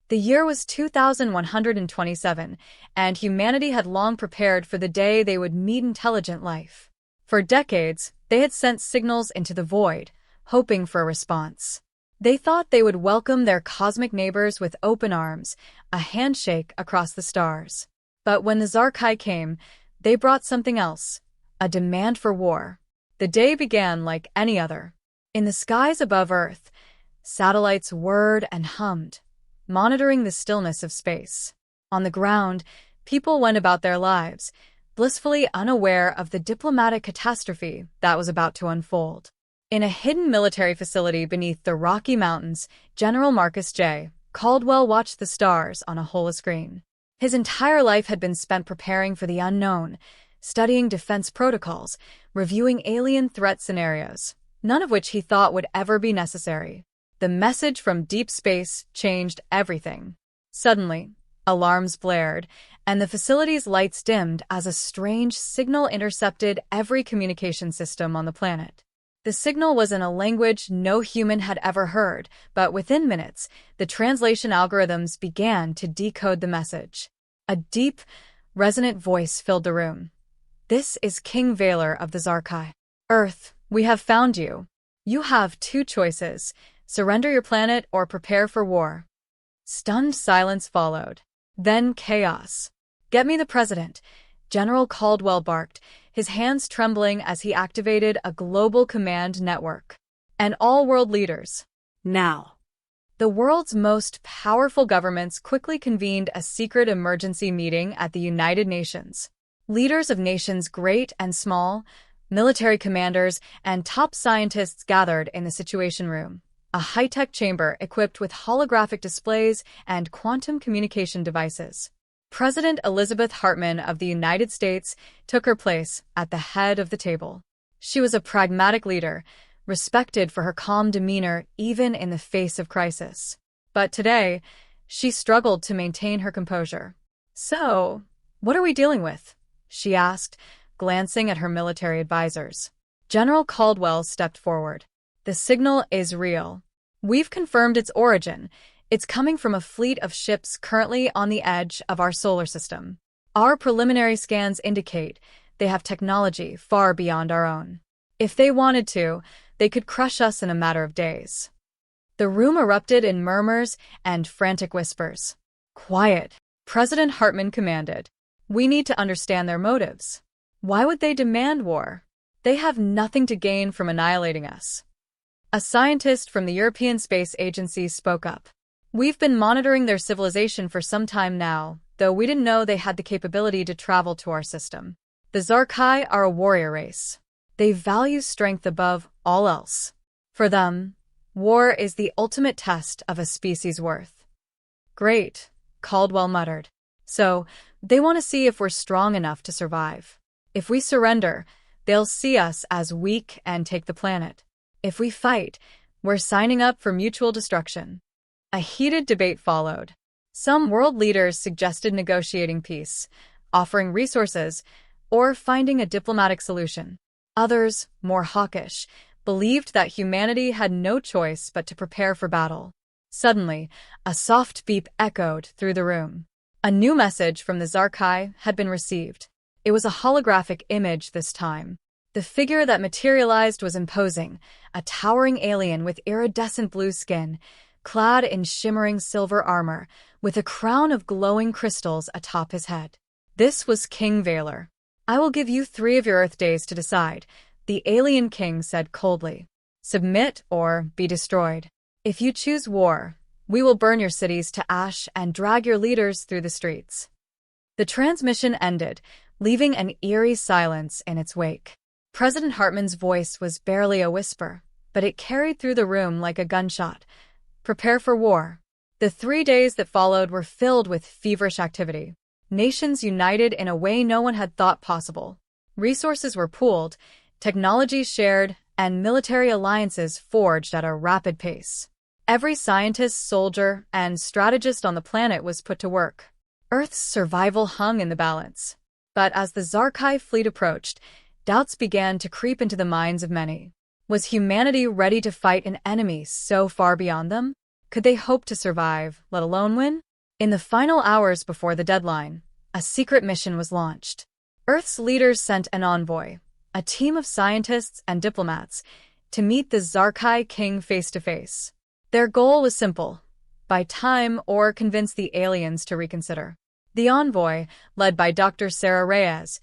The year was 2127, and humanity had long prepared for the day they would meet intelligent life. For decades, they had sent signals into the void, hoping for a response. They thought they would welcome their cosmic neighbors with open arms, a handshake across the stars. But when the Zarkai came, they brought something else, a demand for war. The day began like any other. In the skies above Earth, satellites whirred and hummed, monitoring the stillness of space. On the ground, people went about their lives, blissfully unaware of the diplomatic catastrophe that was about to unfold. In a hidden military facility beneath the Rocky Mountains, General Marcus J. Caldwell watched the stars on a holoscreen. His entire life had been spent preparing for the unknown, studying defense protocols, reviewing alien threat scenarios, none of which he thought would ever be necessary. The message from deep space changed everything. Suddenly, alarms blared, and the facility's lights dimmed as a strange signal intercepted every communication system on the planet. The signal was in a language no human had ever heard, but within minutes, the translation algorithms began to decode the message. A deep, resonant voice filled the room. "This is King Valor of the Zarkai. Earth, we have found you. You have two choices. Surrender your planet or prepare for war." Stunned silence followed. Then chaos. "Get me the president," General Caldwell barked, his hands trembling as he activated a global command network. "And all world leaders. Now." The world's most powerful governments quickly convened a secret emergency meeting at the United Nations. Leaders of nations great and small, military commanders, and top scientists gathered in the Situation Room, a high-tech chamber equipped with holographic displays and quantum communication devices. President Elizabeth Hartman of the United States took her place at the head of the table. She was a pragmatic leader, respected for her calm demeanor even in the face of crisis. But today, she struggled to maintain her composure. "So, what are we dealing with?" she asked, glancing at her military advisors. General Caldwell stepped forward. "The signal is real. We've confirmed its origin. It's coming from a fleet of ships currently on the edge of our solar system. Our preliminary scans indicate they have technology far beyond our own. If they wanted to, they could crush us in a matter of days." The room erupted in murmurs and frantic whispers. "Quiet," President Hartman commanded. "We need to understand their motives. Why would they demand war? They have nothing to gain from annihilating us." A scientist from the European Space Agency spoke up. "We've been monitoring their civilization for some time now, though we didn't know they had the capability to travel to our system. The Zarkai are a warrior race. They value strength above all else. For them, war is the ultimate test of a species' worth." "Great," Caldwell muttered. "So, they want to see if we're strong enough to survive. If we surrender, they'll see us as weak and take the planet. If we fight, we're signing up for mutual destruction." A heated debate followed. Some world leaders suggested negotiating peace, offering resources, or finding a diplomatic solution. Others, more hawkish, believed that humanity had no choice but to prepare for battle. Suddenly, a soft beep echoed through the room. A new message from the Zarkai had been received. It was a holographic image this time. The figure that materialized was imposing, a towering alien with iridescent blue skin, clad in shimmering silver armor, with a crown of glowing crystals atop his head. This was King Valor. "I will give you 3 of your Earth days to decide," the alien king said coldly. "Submit or be destroyed. If you choose war, we will burn your cities to ash and drag your leaders through the streets." The transmission ended, leaving an eerie silence in its wake. President Hartman's voice was barely a whisper, but it carried through the room like a gunshot. "Prepare for war." The 3 days that followed were filled with feverish activity. Nations united in a way no one had thought possible. Resources were pooled, technologies shared, and military alliances forged at a rapid pace. Every scientist, soldier, and strategist on the planet was put to work. Earth's survival hung in the balance. But as the Zarkai fleet approached, doubts began to creep into the minds of many. Was humanity ready to fight an enemy so far beyond them? Could they hope to survive, let alone win? In the final hours before the deadline, a secret mission was launched. Earth's leaders sent an envoy, a team of scientists and diplomats, to meet the Zarkai king face-to-face. Their goal was simple: buy time or convince the aliens to reconsider. The envoy, led by Dr. Sarah Reyes,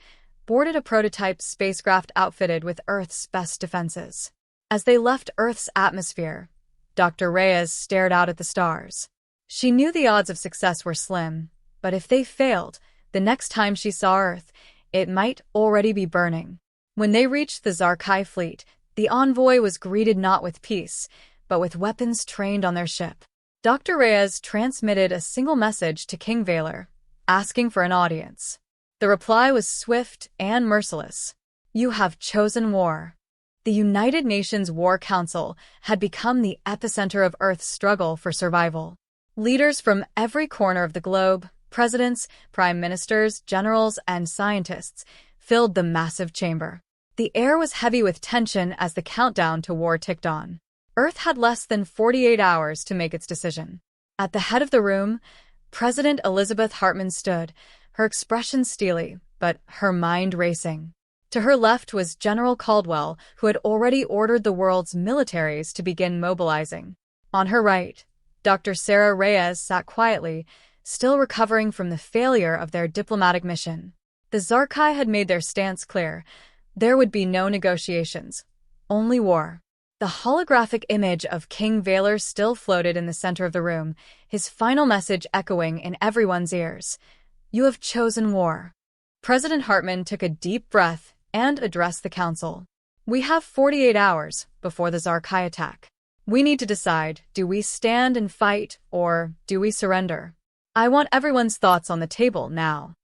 boarded a prototype spacecraft outfitted with Earth's best defenses. As they left Earth's atmosphere, Dr. Reyes stared out at the stars. She knew the odds of success were slim, but if they failed, the next time she saw Earth, it might already be burning. When they reached the Zarkai fleet, the envoy was greeted not with peace, but with weapons trained on their ship. Dr. Reyes transmitted a single message to King Valor, asking for an audience. The reply was swift and merciless. You have chosen war. The United Nations War Council had become the epicenter of Earth's struggle for survival. Leaders from every corner of the globe, presidents, prime ministers, generals, and scientists, filled the massive chamber. The air was heavy with tension as the countdown to war ticked on. Earth had less than 48 hours to make its decision. At the head of the room, President Elizabeth Hartman stood, her expression steely, but her mind racing. To her left was General Caldwell, who had already ordered the world's militaries to begin mobilizing. On her right, Dr. Sarah Reyes sat quietly, still recovering from the failure of their diplomatic mission. The Zarkai had made their stance clear. There would be no negotiations, only war. The holographic image of King Valor still floated in the center of the room, his final message echoing in everyone's ears. You have chosen war. President Hartman took a deep breath and addressed the council. We have 48 hours before the Zarkai attack. We need to decide, do we stand and fight, or do we surrender? I want everyone's thoughts on the table now.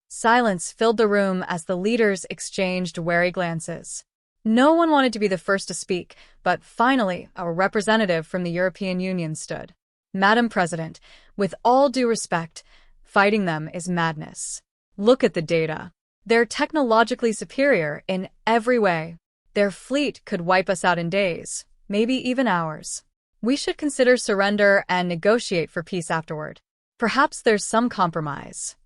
Silence filled the room as the leaders exchanged wary glances. No one wanted to be the first to speak, but finally, a representative from the European Union stood. Madam President, with all due respect, fighting them is madness. Look at the data. They're technologically superior in every way. Their fleet could wipe us out in days, maybe even hours. We should consider surrender and negotiate for peace afterward. Perhaps there's some compromise.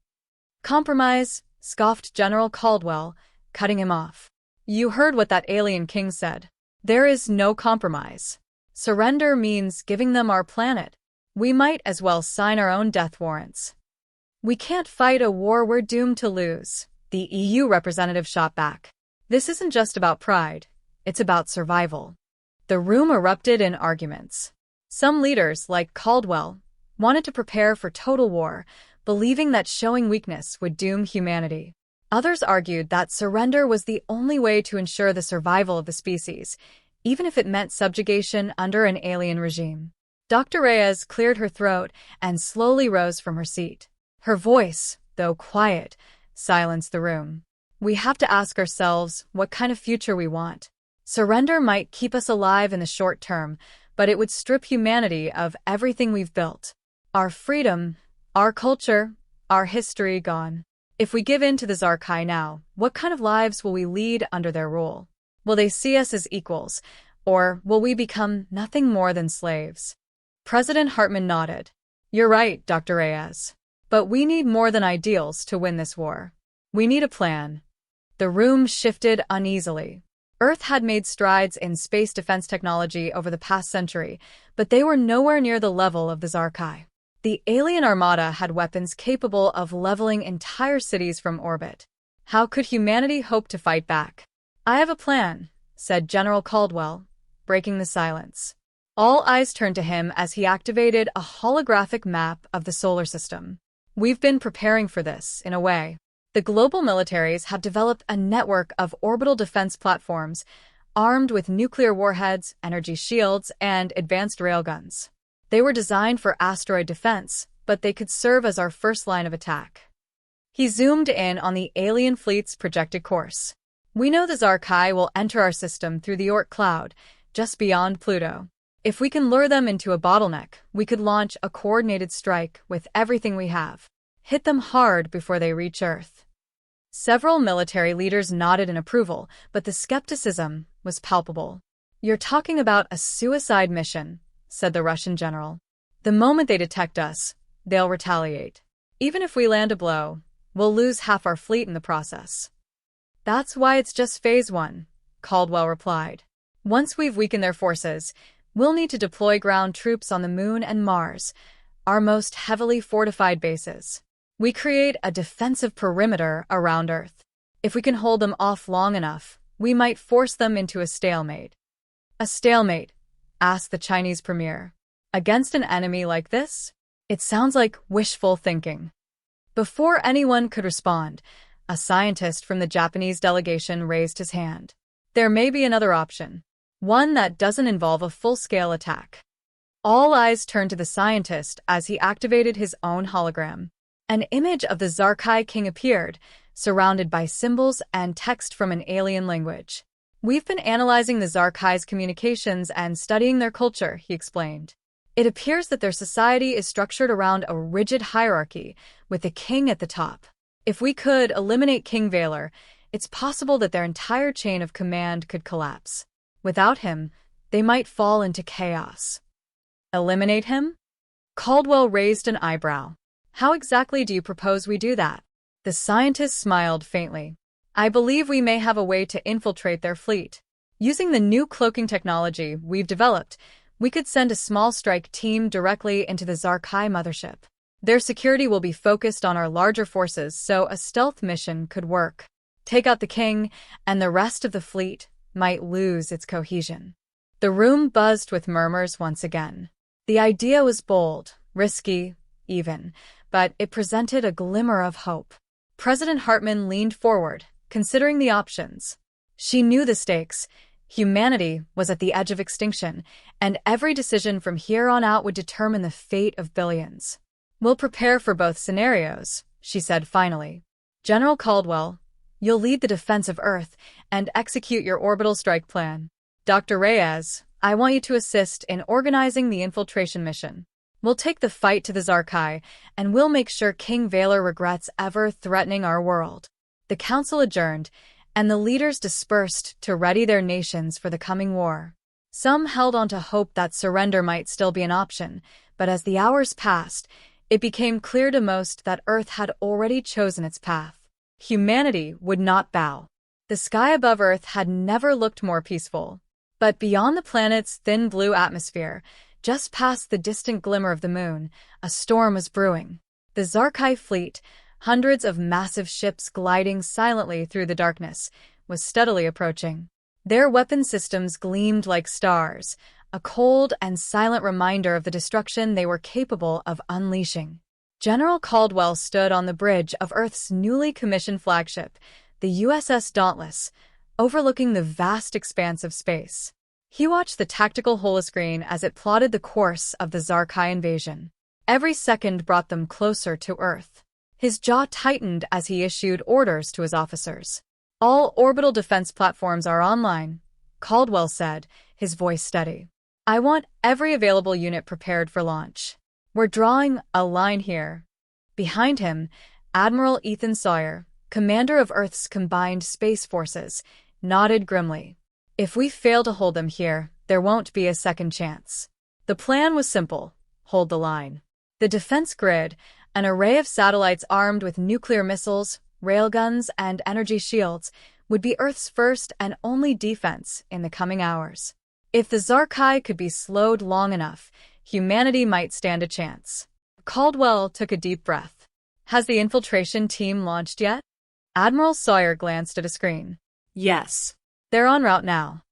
Compromise, scoffed General Caldwell, cutting him off. You heard what that alien king said. There is no compromise. Surrender means giving them our planet. We might as well sign our own death warrants. We can't fight a war we're doomed to lose, the EU representative shot back. This isn't just about pride, it's about survival. The room erupted in arguments. Some leaders, like Caldwell, wanted to prepare for total war, believing that showing weakness would doom humanity. Others argued that surrender was the only way to ensure the survival of the species, even if it meant subjugation under an alien regime. Dr. Reyes cleared her throat and slowly rose from her seat. Her voice, though quiet, silenced the room. We have to ask ourselves what kind of future we want. Surrender might keep us alive in the short term, but it would strip humanity of everything we've built. Our freedom, our culture, our history gone. If we give in to the Zarkai now, what kind of lives will we lead under their rule? Will they see us as equals, or will we become nothing more than slaves? President Hartman nodded. You're right, Dr. Reyes. But we need more than ideals to win this war. We need a plan. The room shifted uneasily. Earth had made strides in space defense technology over the past century, but they were nowhere near the level of the Zarkai. The alien armada had weapons capable of leveling entire cities from orbit. How could humanity hope to fight back? I have a plan, said General Caldwell, breaking the silence. All eyes turned to him as he activated a holographic map of the solar system. We've been preparing for this, in a way. The global militaries have developed a network of orbital defense platforms, armed with nuclear warheads, energy shields, and advanced railguns. They were designed for asteroid defense, but they could serve as our first line of attack. He zoomed in on the alien fleet's projected course. We know the Zarkai will enter our system through the Oort cloud, just beyond Pluto. If we can lure them into a bottleneck, we could launch a coordinated strike with everything we have. Hit them hard before they reach Earth. Several military leaders nodded in approval, but the skepticism was palpable. You're talking about a suicide mission, said the Russian general. The moment they detect us, they'll retaliate. Even if we land a blow, we'll lose half our fleet in the process. That's why it's just Phase 1, Caldwell replied. Once we've weakened their forces, we'll need to deploy ground troops on the Moon and Mars, our most heavily fortified bases. We create a defensive perimeter around Earth. If we can hold them off long enough, we might force them into a stalemate. A stalemate? Asked the Chinese premier. Against an enemy like this? It sounds like wishful thinking. Before anyone could respond, a scientist from the Japanese delegation raised his hand. There may be another option. One that doesn't involve a full-scale attack. All eyes turned to the scientist as he activated his own hologram. An image of the Zarkai king appeared, surrounded by symbols and text from an alien language. We've been analyzing the Zarkai's communications and studying their culture, he explained. It appears that their society is structured around a rigid hierarchy, with the king at the top. If we could eliminate King Valor, it's possible that their entire chain of command could collapse. Without him, they might fall into chaos. Eliminate him? Caldwell raised an eyebrow. How exactly do you propose we do that? The scientist smiled faintly. I believe we may have a way to infiltrate their fleet. Using the new cloaking technology we've developed, we could send a small strike team directly into the Zarkai mothership. Their security will be focused on our larger forces, so a stealth mission could work. Take out the king, and the rest of the fleet might lose its cohesion. The room buzzed with murmurs once again. The idea was bold, risky, even, but it presented a glimmer of hope. President Hartman leaned forward, considering the options. She knew the stakes. Humanity was at the edge of extinction, and every decision from here on out would determine the fate of billions. We'll prepare for both scenarios, she said finally. General Caldwell, you'll lead the defense of Earth and execute your orbital strike plan. Dr. Reyes, I want you to assist in organizing the infiltration mission. We'll take the fight to the Zarkai, and we'll make sure King Valor regrets ever threatening our world. The council adjourned, and the leaders dispersed to ready their nations for the coming war. Some held on to hope that surrender might still be an option, but as the hours passed, it became clear to most that Earth had already chosen its path. Humanity would not bow. The sky above Earth had never looked more peaceful. But beyond the planet's thin blue atmosphere, just past the distant glimmer of the moon, a storm was brewing. The Zarkai fleet, hundreds of massive ships gliding silently through the darkness, was steadily approaching. Their weapon systems gleamed like stars, a cold and silent reminder of the destruction they were capable of unleashing. General Caldwell stood on the bridge of Earth's newly commissioned flagship, the USS Dauntless, overlooking the vast expanse of space. He watched the tactical holoscreen as it plotted the course of the Zarkai invasion. Every second brought them closer to Earth. His jaw tightened as he issued orders to his officers. All orbital defense platforms are online, Caldwell said, his voice steady. I want every available unit prepared for launch. We're drawing a line here. Behind him, Admiral Ethan Sawyer, commander of Earth's combined space forces, nodded grimly. If we fail to hold them here, there won't be a second chance. The plan was simple: hold the line. The defense grid, an array of satellites armed with nuclear missiles, railguns, and energy shields, would be Earth's first and only defense in the coming hours. If the Zarkai could be slowed long enough, humanity might stand a chance. Caldwell took a deep breath. Has the infiltration team launched yet? Admiral Sawyer glanced at a screen. Yes. They're en route now.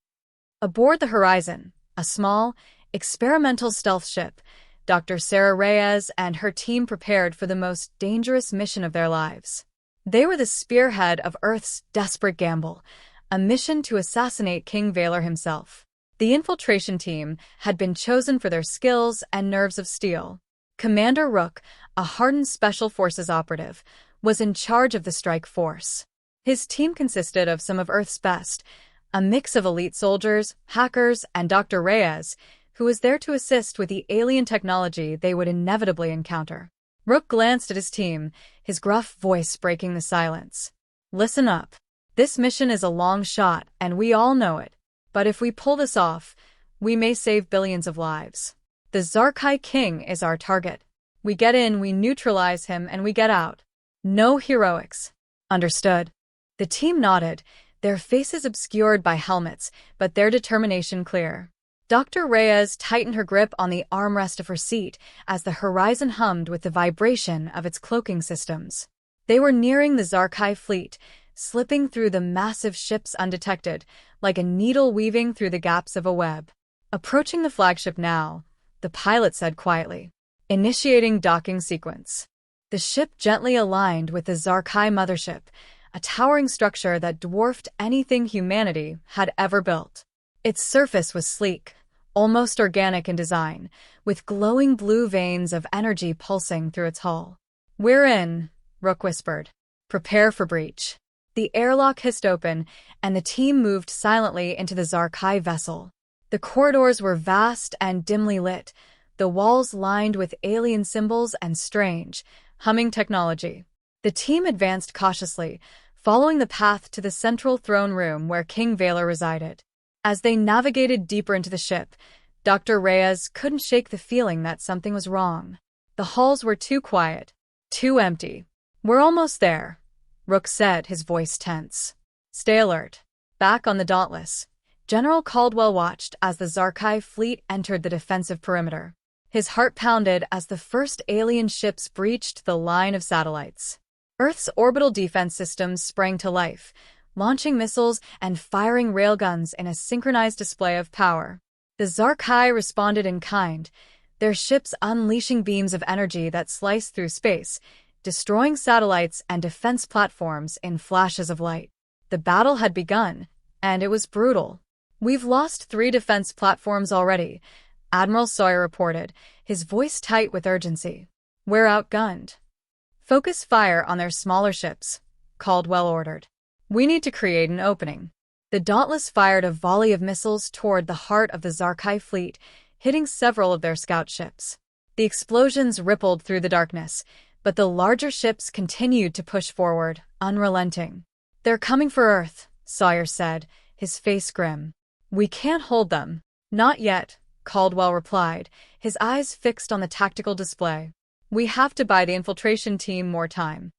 Aboard the Horizon, a small, experimental stealth ship, Dr. Sarah Reyes and her team prepared for the most dangerous mission of their lives. They were the spearhead of Earth's desperate gamble, a mission to assassinate King Valor himself. The infiltration team had been chosen for their skills and nerves of steel. Commander Rook, a hardened Special Forces operative, was in charge of the strike force. His team consisted of some of Earth's best, a mix of elite soldiers, hackers, and Dr. Reyes, who was there to assist with the alien technology they would inevitably encounter. Rook glanced at his team, his gruff voice breaking the silence. Listen up. This mission is a long shot, and we all know it. But if we pull this off, we may save billions of lives. The Zarkai King is our target. We get in, we neutralize him, and we get out. No heroics. Understood. The team nodded, their faces obscured by helmets, but their determination clear. Dr. Reyes tightened her grip on the armrest of her seat as the horizon hummed with the vibration of its cloaking systems. They were nearing the Zarkai fleet, slipping through the massive ships undetected, like a needle weaving through the gaps of a web. Approaching the flagship now, the pilot said quietly. Initiating docking sequence. The ship gently aligned with the Zarkai mothership, a towering structure that dwarfed anything humanity had ever built. Its surface was sleek, almost organic in design, with glowing blue veins of energy pulsing through its hull. "We're in," Rook whispered. "Prepare for breach." The airlock hissed open, and the team moved silently into the Zarkai vessel. The corridors were vast and dimly lit, the walls lined with alien symbols and strange, humming technology. The team advanced cautiously, following the path to the central throne room where King Valor resided. As they navigated deeper into the ship, Dr. Reyes couldn't shake the feeling that something was wrong. The halls were too quiet, too empty. "We're almost there," Rook said, his voice tense. "Stay alert." Back on the Dauntless, General Caldwell watched as the Zarkai fleet entered the defensive perimeter. His heart pounded as the first alien ships breached the line of satellites. Earth's orbital defense systems sprang to life, launching missiles and firing railguns in a synchronized display of power. The Zarkai responded in kind, their ships unleashing beams of energy that sliced through space, destroying satellites and defense platforms in flashes of light. The battle had begun, and it was brutal. "We've lost 3 defense platforms already," Admiral Sawyer reported, his voice tight with urgency. "We're outgunned." "Focus fire on their smaller ships," Caldwell ordered. "We need to create an opening." The Dauntless fired a volley of missiles toward the heart of the Zarkai fleet, hitting several of their scout ships. The explosions rippled through the darkness, but the larger ships continued to push forward, unrelenting. "They're coming for Earth," Sawyer said, his face grim. "We can't hold them." "Not yet," Caldwell replied, his eyes fixed on the tactical display. "We have to buy the infiltration team more time."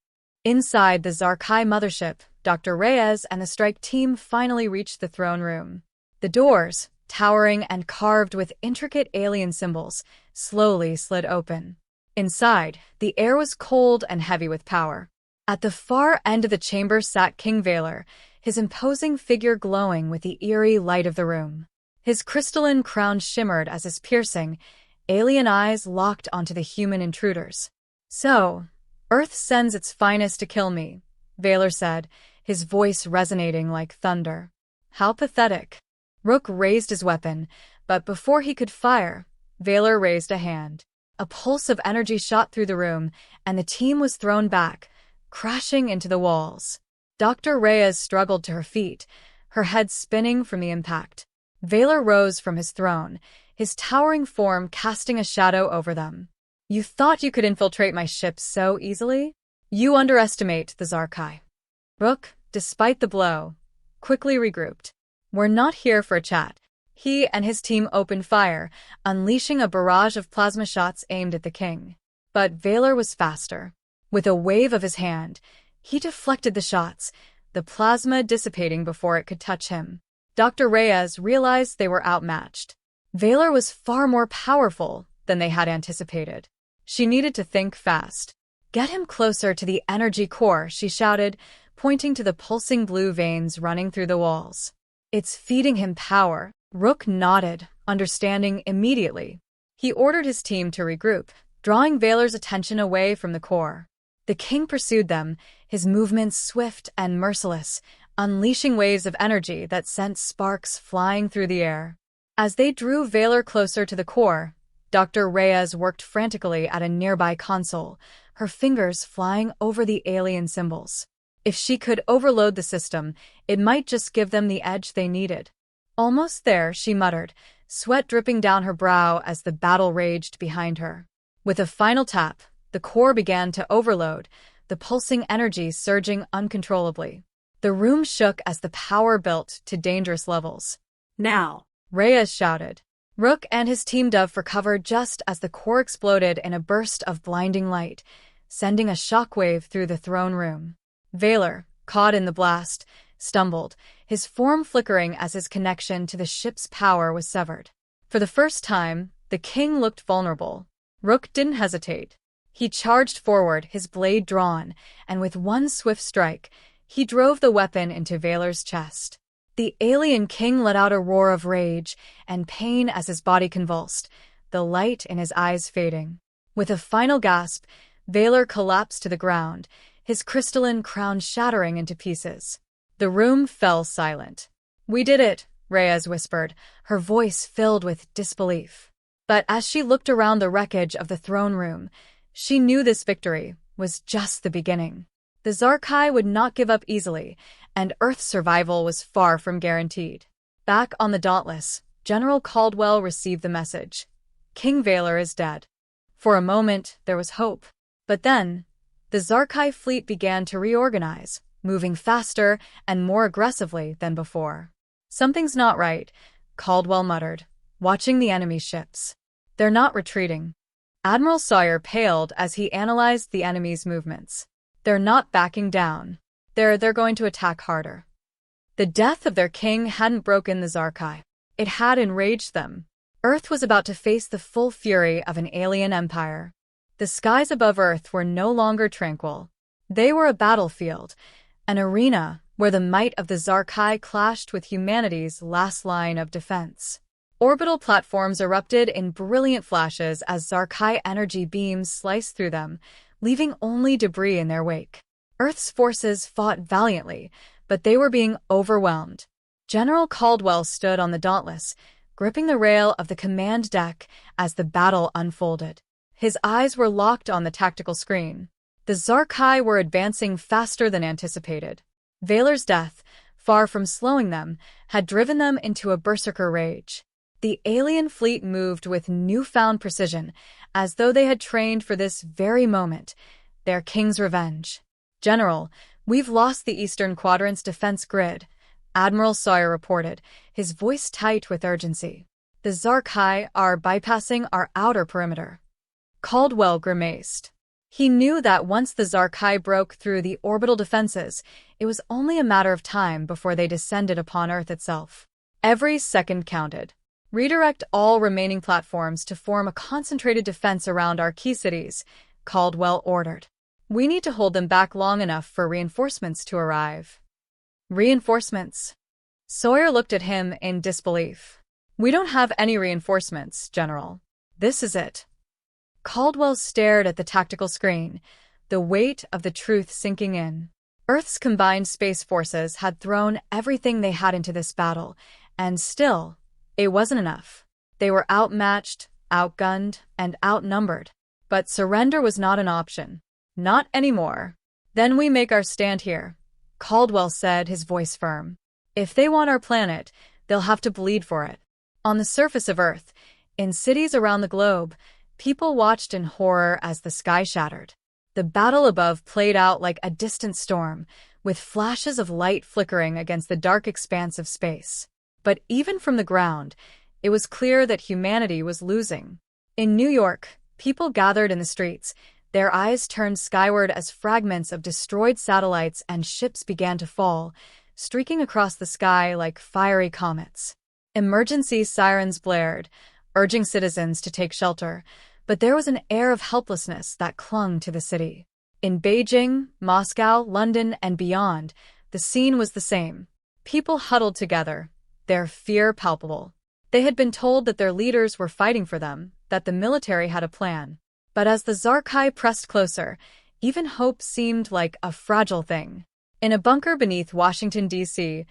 Inside the Zarkai mothership, Dr. Reyes and the strike team finally reached the throne room. The doors, towering and carved with intricate alien symbols, slowly slid open. Inside, the air was cold and heavy with power. At the far end of the chamber sat King Valor, his imposing figure glowing with the eerie light of the room. His crystalline crown shimmered as his piercing, alien eyes locked onto the human intruders. "So, Earth sends its finest to kill me," Valor said, his voice resonating like thunder. "How pathetic." Rook raised his weapon, but before he could fire, Valor raised a hand. A pulse of energy shot through the room, and the team was thrown back, crashing into the walls. Dr. Reyes struggled to her feet, her head spinning from the impact. Valor rose from his throne, his towering form casting a shadow over them. "You thought you could infiltrate my ship so easily? You underestimate the Zarkai." Rook, despite the blow, quickly regrouped. "We're not here for a chat." He and his team opened fire, unleashing a barrage of plasma shots aimed at the king. But Valor was faster. With a wave of his hand, he deflected the shots, the plasma dissipating before it could touch him. Dr. Reyes realized they were outmatched. Valor was far more powerful than they had anticipated. She needed to think fast. "Get him closer to the energy core," she shouted, pointing to the pulsing blue veins running through the walls. "It's feeding him power." Rook nodded, understanding immediately. He ordered his team to regroup, drawing Valor's attention away from the core. The king pursued them, his movements swift and merciless, unleashing waves of energy that sent sparks flying through the air. As they drew Valor closer to the core, Dr. Reyes worked frantically at a nearby console, her fingers flying over the alien symbols. If she could overload the system, it might just give them the edge they needed. "Almost there," she muttered, sweat dripping down her brow as the battle raged behind her. With a final tap, the core began to overload, the pulsing energy surging uncontrollably. The room shook as the power built to dangerous levels. "Now!" Reyes shouted. Rook and his team dove for cover just as the core exploded in a burst of blinding light, sending a shockwave through the throne room. Vaylor, caught in the blast, stumbled, his form flickering as his connection to the ship's power was severed. For the first time, the king looked vulnerable. Rook didn't hesitate. He charged forward, his blade drawn, and with one swift strike, he drove the weapon into Vaylor's chest. The alien king let out a roar of rage and pain as his body convulsed, the light in his eyes fading. With a final gasp, Vaylor collapsed to the ground, his crystalline crown shattering into pieces. The room fell silent. "We did it," Reyes whispered, her voice filled with disbelief. But as she looked around the wreckage of the throne room, she knew this victory was just the beginning. The Zarkai would not give up easily, and Earth's survival was far from guaranteed. Back on the Dauntless, General Caldwell received the message. King Vaylor is dead. For a moment, there was hope. But then, the Zarkai fleet began to reorganize, moving faster and more aggressively than before. "Something's not right," Caldwell muttered, watching the enemy ships. "They're not retreating." Admiral Sawyer paled as he analyzed the enemy's movements. "They're not backing down. They're going to attack harder." The death of their king hadn't broken the Zarkai. It had enraged them. Earth was about to face the full fury of an alien empire. The skies above Earth were no longer tranquil. They were a battlefield, an arena where the might of the Zarkai clashed with humanity's last line of defense. Orbital platforms erupted in brilliant flashes as Zarkai energy beams sliced through them, leaving only debris in their wake. Earth's forces fought valiantly, but they were being overwhelmed. General Caldwell stood on the Dauntless, gripping the rail of the command deck as the battle unfolded. His eyes were locked on the tactical screen. The Zarkai were advancing faster than anticipated. Vaylor's death, far from slowing them, had driven them into a berserker rage. The alien fleet moved with newfound precision, as though they had trained for this very moment, their king's revenge. "General, we've lost the Eastern Quadrant's defense grid," Admiral Sawyer reported, his voice tight with urgency. "The Zarkai are bypassing our outer perimeter." Caldwell grimaced. He knew that once the Zarkai broke through the orbital defenses, it was only a matter of time before they descended upon Earth itself. Every second counted. "Redirect all remaining platforms to form a concentrated defense around our key cities," Caldwell ordered. "We need to hold them back long enough for reinforcements to arrive." "Reinforcements?" Sawyer looked at him in disbelief. "We don't have any reinforcements, General. This is it." Caldwell stared at the tactical screen, the weight of the truth sinking in. Earth's combined space forces had thrown everything they had into this battle, and still, it wasn't enough. They were outmatched, outgunned, and outnumbered. But surrender was not an option. Not anymore. "Then we make our stand here," Caldwell said, his voice firm. "If they want our planet, they'll have to bleed for it." On the surface of Earth, in cities around the globe, people watched in horror as the sky shattered. The battle above played out like a distant storm, with flashes of light flickering against the dark expanse of space. But even from the ground, it was clear that humanity was losing. In New York, people gathered in the streets, their eyes turned skyward as fragments of destroyed satellites and ships began to fall, streaking across the sky like fiery comets. Emergency sirens blared, urging citizens to take shelter, but there was an air of helplessness that clung to the city. In Beijing, Moscow, London, and beyond, the scene was the same. People huddled together, their fear palpable. They had been told that their leaders were fighting for them, that the military had a plan. But as the Zarkai pressed closer, even hope seemed like a fragile thing. In a bunker beneath Washington, D.C.,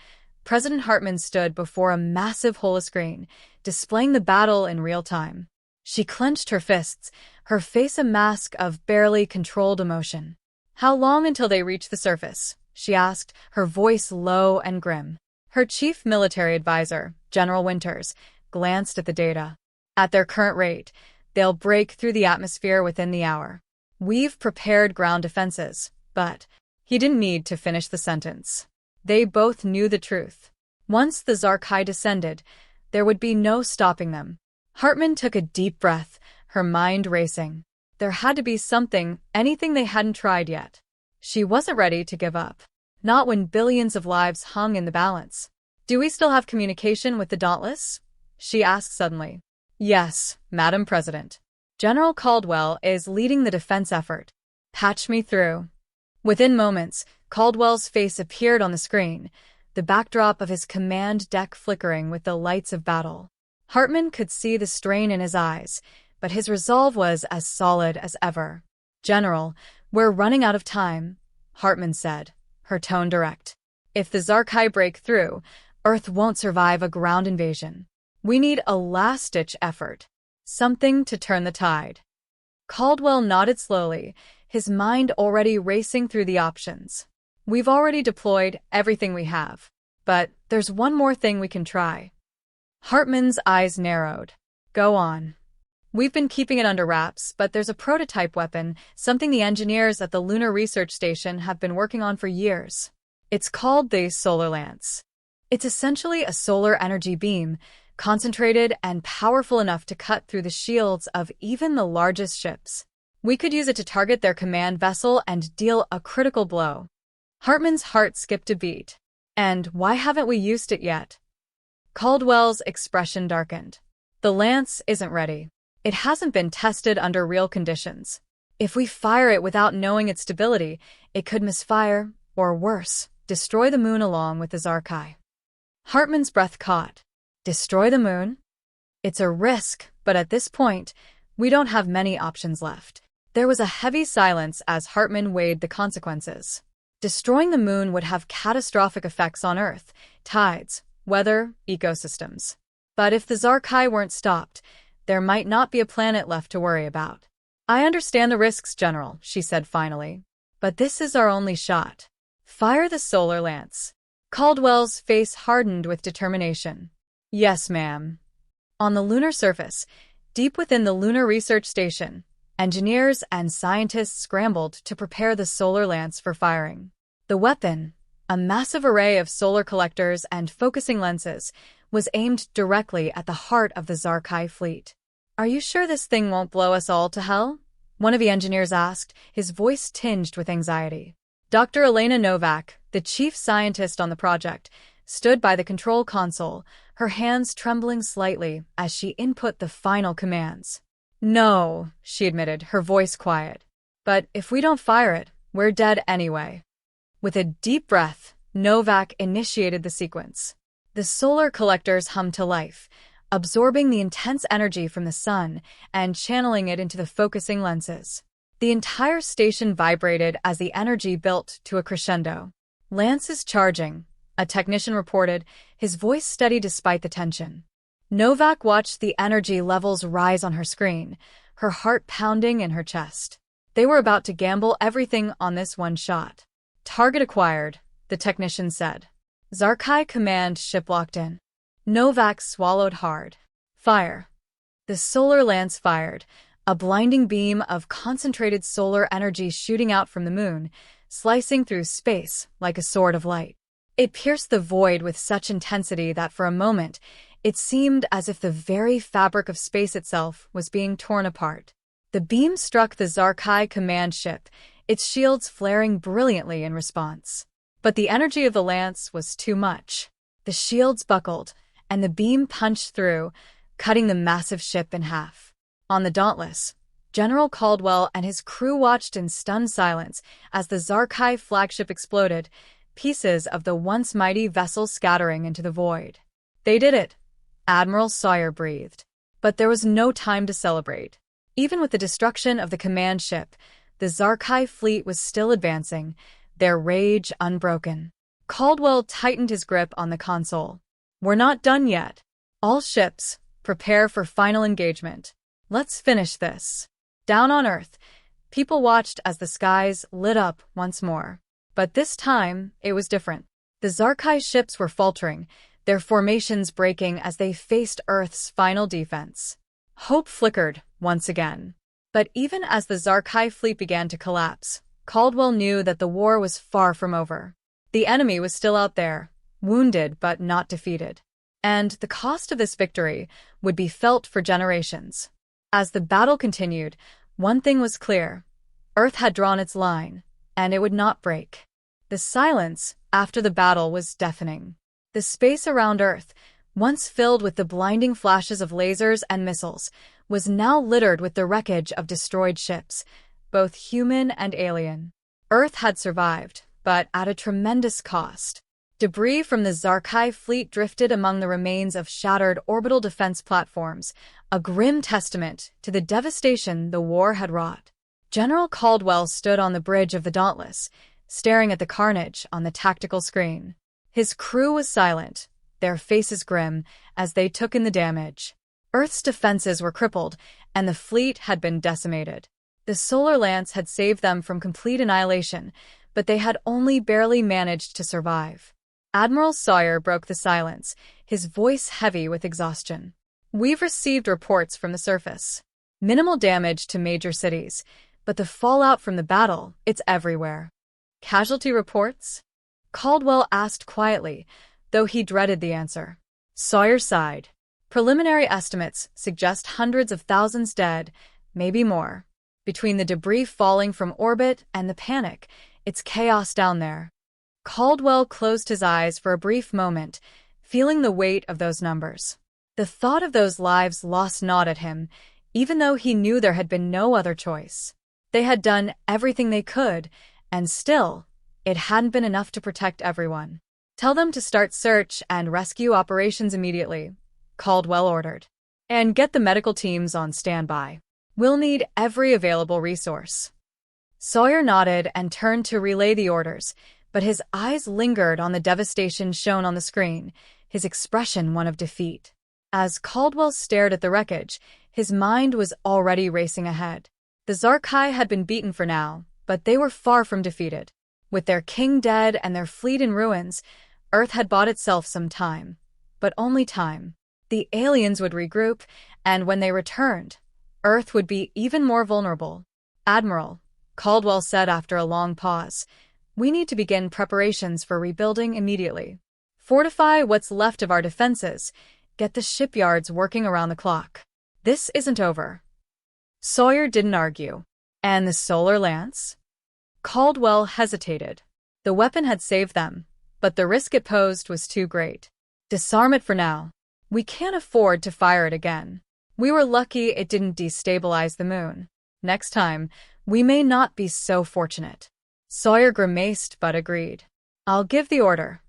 President Hartman stood before a massive holoscreen, displaying the battle in real time. She clenched her fists, her face a mask of barely controlled emotion. "How long until they reach the surface?" she asked, her voice low and grim. Her chief military advisor, General Winters, glanced at the data. "At their current rate, they'll break through the atmosphere within the hour. We've prepared ground defenses, but..." He didn't need to finish the sentence. They both knew the truth. Once the Zarkai descended, there would be no stopping them. Hartman took a deep breath, her mind racing. There had to be something, anything they hadn't tried yet. She wasn't ready to give up. Not when billions of lives hung in the balance. "Do we still have communication with the Dauntless?" she asked suddenly. "Yes, Madam President. General Caldwell is leading the defense effort. Patch me through." Within moments, Caldwell's face appeared on the screen, the backdrop of his command deck flickering with the lights of battle. Hartman could see the strain in his eyes, but his resolve was as solid as ever. "General, we're running out of time," Hartman said, her tone direct. "If the Zarkai break through, Earth won't survive a ground invasion. We need a last-ditch effort. Something to turn the tide." Caldwell nodded slowly, his mind already racing through the options. "We've already deployed everything we have. But there's one more thing we can try." Hartman's eyes narrowed. "Go on." "We've been keeping it under wraps, but there's a prototype weapon, something the engineers at the Lunar Research Station have been working on for years. It's called the Solar Lance. It's essentially a solar energy beam, concentrated and powerful enough to cut through the shields of even the largest ships. We could use it to target their command vessel and deal a critical blow." Hartman's heart skipped a beat. "And why haven't we used it yet?" Caldwell's expression darkened. "The Lance isn't ready. It hasn't been tested under real conditions. If we fire it without knowing its stability, it could misfire, or worse, destroy the moon along with the Zarkai." Hartman's breath caught. Destroy the moon? It's a risk, but at this point, we don't have many options left. There was a heavy silence as Hartman weighed the consequences. Destroying the moon would have catastrophic effects on Earth, tides, weather, ecosystems. But if the Zarkai weren't stopped, there might not be a planet left to worry about. "I understand the risks, General," she said finally. "But this is our only shot. Fire the Solar Lance." Caldwell's face hardened with determination. "Yes, ma'am." On the lunar surface, deep within the Lunar Research Station, engineers and scientists scrambled to prepare the Solar Lance for firing. The weapon, a massive array of solar collectors and focusing lenses, was aimed directly at the heart of the Zarkai fleet. "Are you sure this thing won't blow us all to hell?" one of the engineers asked, his voice tinged with anxiety. Dr. Elena Novak, the chief scientist on the project, stood by the control console, her hands trembling slightly as she input the final commands. "No," she admitted, her voice quiet. "But if we don't fire it, we're dead anyway." With a deep breath, Novak initiated the sequence. The solar collectors hummed to life, absorbing the intense energy from the sun and channeling it into the focusing lenses. The entire station vibrated as the energy built to a crescendo. "Lance is charging," a technician reported, his voice steady despite the tension. Novak watched the energy levels rise on her screen, her heart pounding in her chest. They were about to gamble everything on this one shot. "Target acquired," the technician said. Zarkai command ship locked in. Novak swallowed hard. "Fire." The Solar Lance fired, a blinding beam of concentrated solar energy shooting out from the moon, slicing through space like a sword of light. It pierced the void with such intensity that for a moment, it seemed as if the very fabric of space itself was being torn apart. The beam struck the Zarkai command ship, its shields flaring brilliantly in response. But the energy of the Lance was too much. The shields buckled, and the beam punched through, cutting the massive ship in half. On the Dauntless, General Caldwell and his crew watched in stunned silence as the Zarkai flagship exploded, pieces of the once mighty vessel scattering into the void. "They did it," Admiral Sawyer breathed. But there was no time to celebrate. Even with the destruction of the command ship, the Zarkai fleet was still advancing, their rage unbroken. Caldwell tightened his grip on the console. "We're not done yet. All ships, prepare for final engagement. Let's finish this." Down on Earth, people watched as the skies lit up once more. But this time, it was different. The Zarkai ships were faltering, their formations breaking as they faced Earth's final defense. Hope flickered once again. But even as the Zarkai fleet began to collapse, Caldwell knew that the war was far from over. The enemy was still out there, wounded but not defeated. and the cost of this victory would be felt for generations. As the battle continued, one thing was clear. Earth had drawn its line, and it would not break. The silence after the battle was deafening. The space around Earth, once filled with the blinding flashes of lasers and missiles, was now littered with the wreckage of destroyed ships, both human and alien. Earth had survived, but at a tremendous cost. Debris from the Sci-Fi fleet drifted among the remains of shattered orbital defense platforms, a grim testament to the devastation the war had wrought. General Caldwell stood on the bridge of the Dauntless, staring at the carnage on the tactical screen. His crew was silent, their faces grim, as they took in the damage. Earth's defenses were crippled, and the fleet had been decimated. The solar lance had saved them from complete annihilation, but they had only barely managed to survive. Admiral Sawyer broke the silence, his voice heavy with exhaustion. "We've received reports from the surface. Minimal damage to major cities, but the fallout from the battle, it's everywhere." "Casualty reports?" Caldwell asked quietly, though he dreaded the answer. Sawyer sighed. "Preliminary estimates suggest hundreds of thousands dead, maybe more. Between the debris falling from orbit and the panic, it's chaos down there." Caldwell closed his eyes for a brief moment, feeling the weight of those numbers. The thought of those lives lost gnawed at him, even though he knew there had been no other choice. They had done everything they could, and still, it hadn't been enough to protect everyone. "Tell them to start search and rescue operations immediately," Caldwell ordered. "And get the medical teams on standby. We'll need every available resource." Sawyer nodded and turned to relay the orders, but his eyes lingered on the devastation shown on the screen, his expression one of defeat. As Caldwell stared at the wreckage, his mind was already racing ahead. The Sci-Fi had been beaten for now, but they were far from defeated. With their king dead and their fleet in ruins, Earth had bought itself some time. But only time. The aliens would regroup, and when they returned, Earth would be even more vulnerable. "Admiral," Caldwell said after a long pause, "we need to begin preparations for rebuilding immediately. Fortify what's left of our defenses, get the shipyards working around the clock. This isn't over." Sawyer didn't argue. "And the solar lance?" Caldwell hesitated. The weapon had saved them, but the risk it posed was too great. "Disarm it for now. We can't afford to fire it again. We were lucky it didn't destabilize the moon. Next time, we may not be so fortunate." Sawyer grimaced but agreed. "I'll give the order."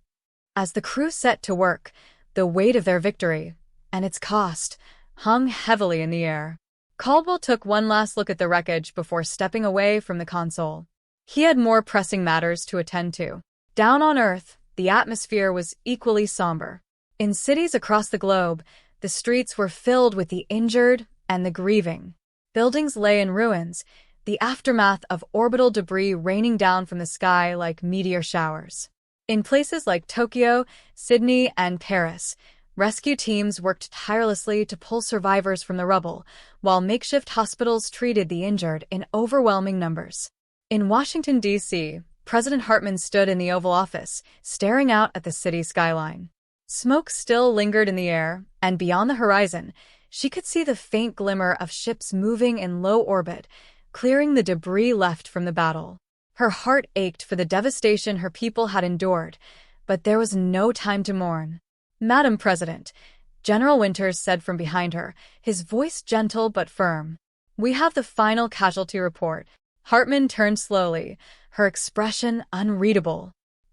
As the crew set to work, the weight of their victory, and its cost, hung heavily in the air. Caldwell took one last look at the wreckage before stepping away from the console. He had more pressing matters to attend to. Down on Earth, the atmosphere was equally somber. In cities across the globe, the streets were filled with the injured and the grieving. Buildings lay in ruins, the aftermath of orbital debris raining down from the sky like meteor showers. In places like Tokyo, Sydney, and Paris, rescue teams worked tirelessly to pull survivors from the rubble, while makeshift hospitals treated the injured in overwhelming numbers. In Washington, D.C., President Hartman stood in the Oval Office, staring out at the city skyline. Smoke still lingered in the air, and beyond the horizon, she could see the faint glimmer of ships moving in low orbit, clearing the debris left from the battle. Her heart ached for the devastation her people had endured, but there was no time to mourn. "Madam President," General Winters said from behind her, his voice gentle but firm. "We have the final casualty report." Hartman turned slowly, her expression unreadable.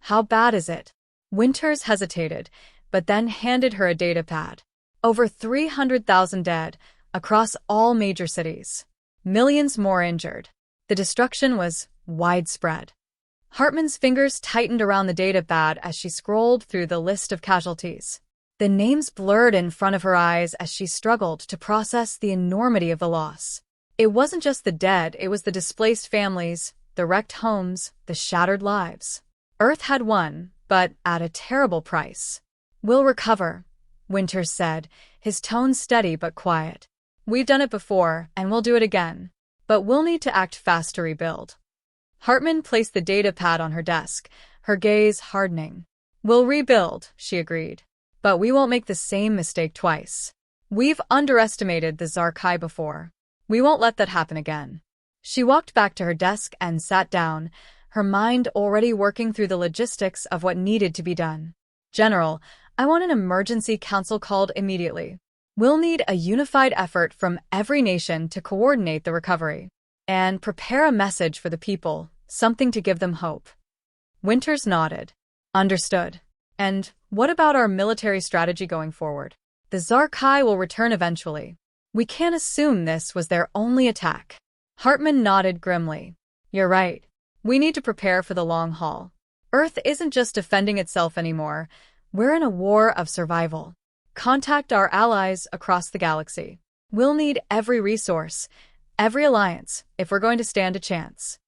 "How bad is it?" Winters hesitated, but then handed her a data pad. Over 300,000 dead, across all major cities. Millions more injured. The destruction was widespread. Hartman's fingers tightened around the data pad as she scrolled through the list of casualties. The names blurred in front of her eyes as she struggled to process the enormity of the loss. It wasn't just the dead, it was the displaced families, the wrecked homes, the shattered lives. Earth had won, but at a terrible price. "We'll recover," Winters said, his tone steady but quiet. "We've done it before, and we'll do it again. But we'll need to act fast to rebuild." Hartman placed the data pad on her desk, her gaze hardening. "We'll rebuild," she agreed. But we won't make the same mistake twice. We've underestimated the Zarkai before. We won't let that happen again. She walked back to her desk and sat down, her mind already working through the logistics of what needed to be done. General, I want an emergency council called immediately. We'll need a unified effort from every nation to coordinate the recovery. And prepare a message for the people, something to give them hope. Winters nodded. Understood. And what about our military strategy going forward? The Zarkai will return eventually. We can't assume this was their only attack. Hartman nodded grimly. You're right. We need to prepare for the long haul. Earth isn't just defending itself anymore. We're in a war of survival. Contact our allies across the galaxy. We'll need every resource, every alliance, if we're going to stand a chance.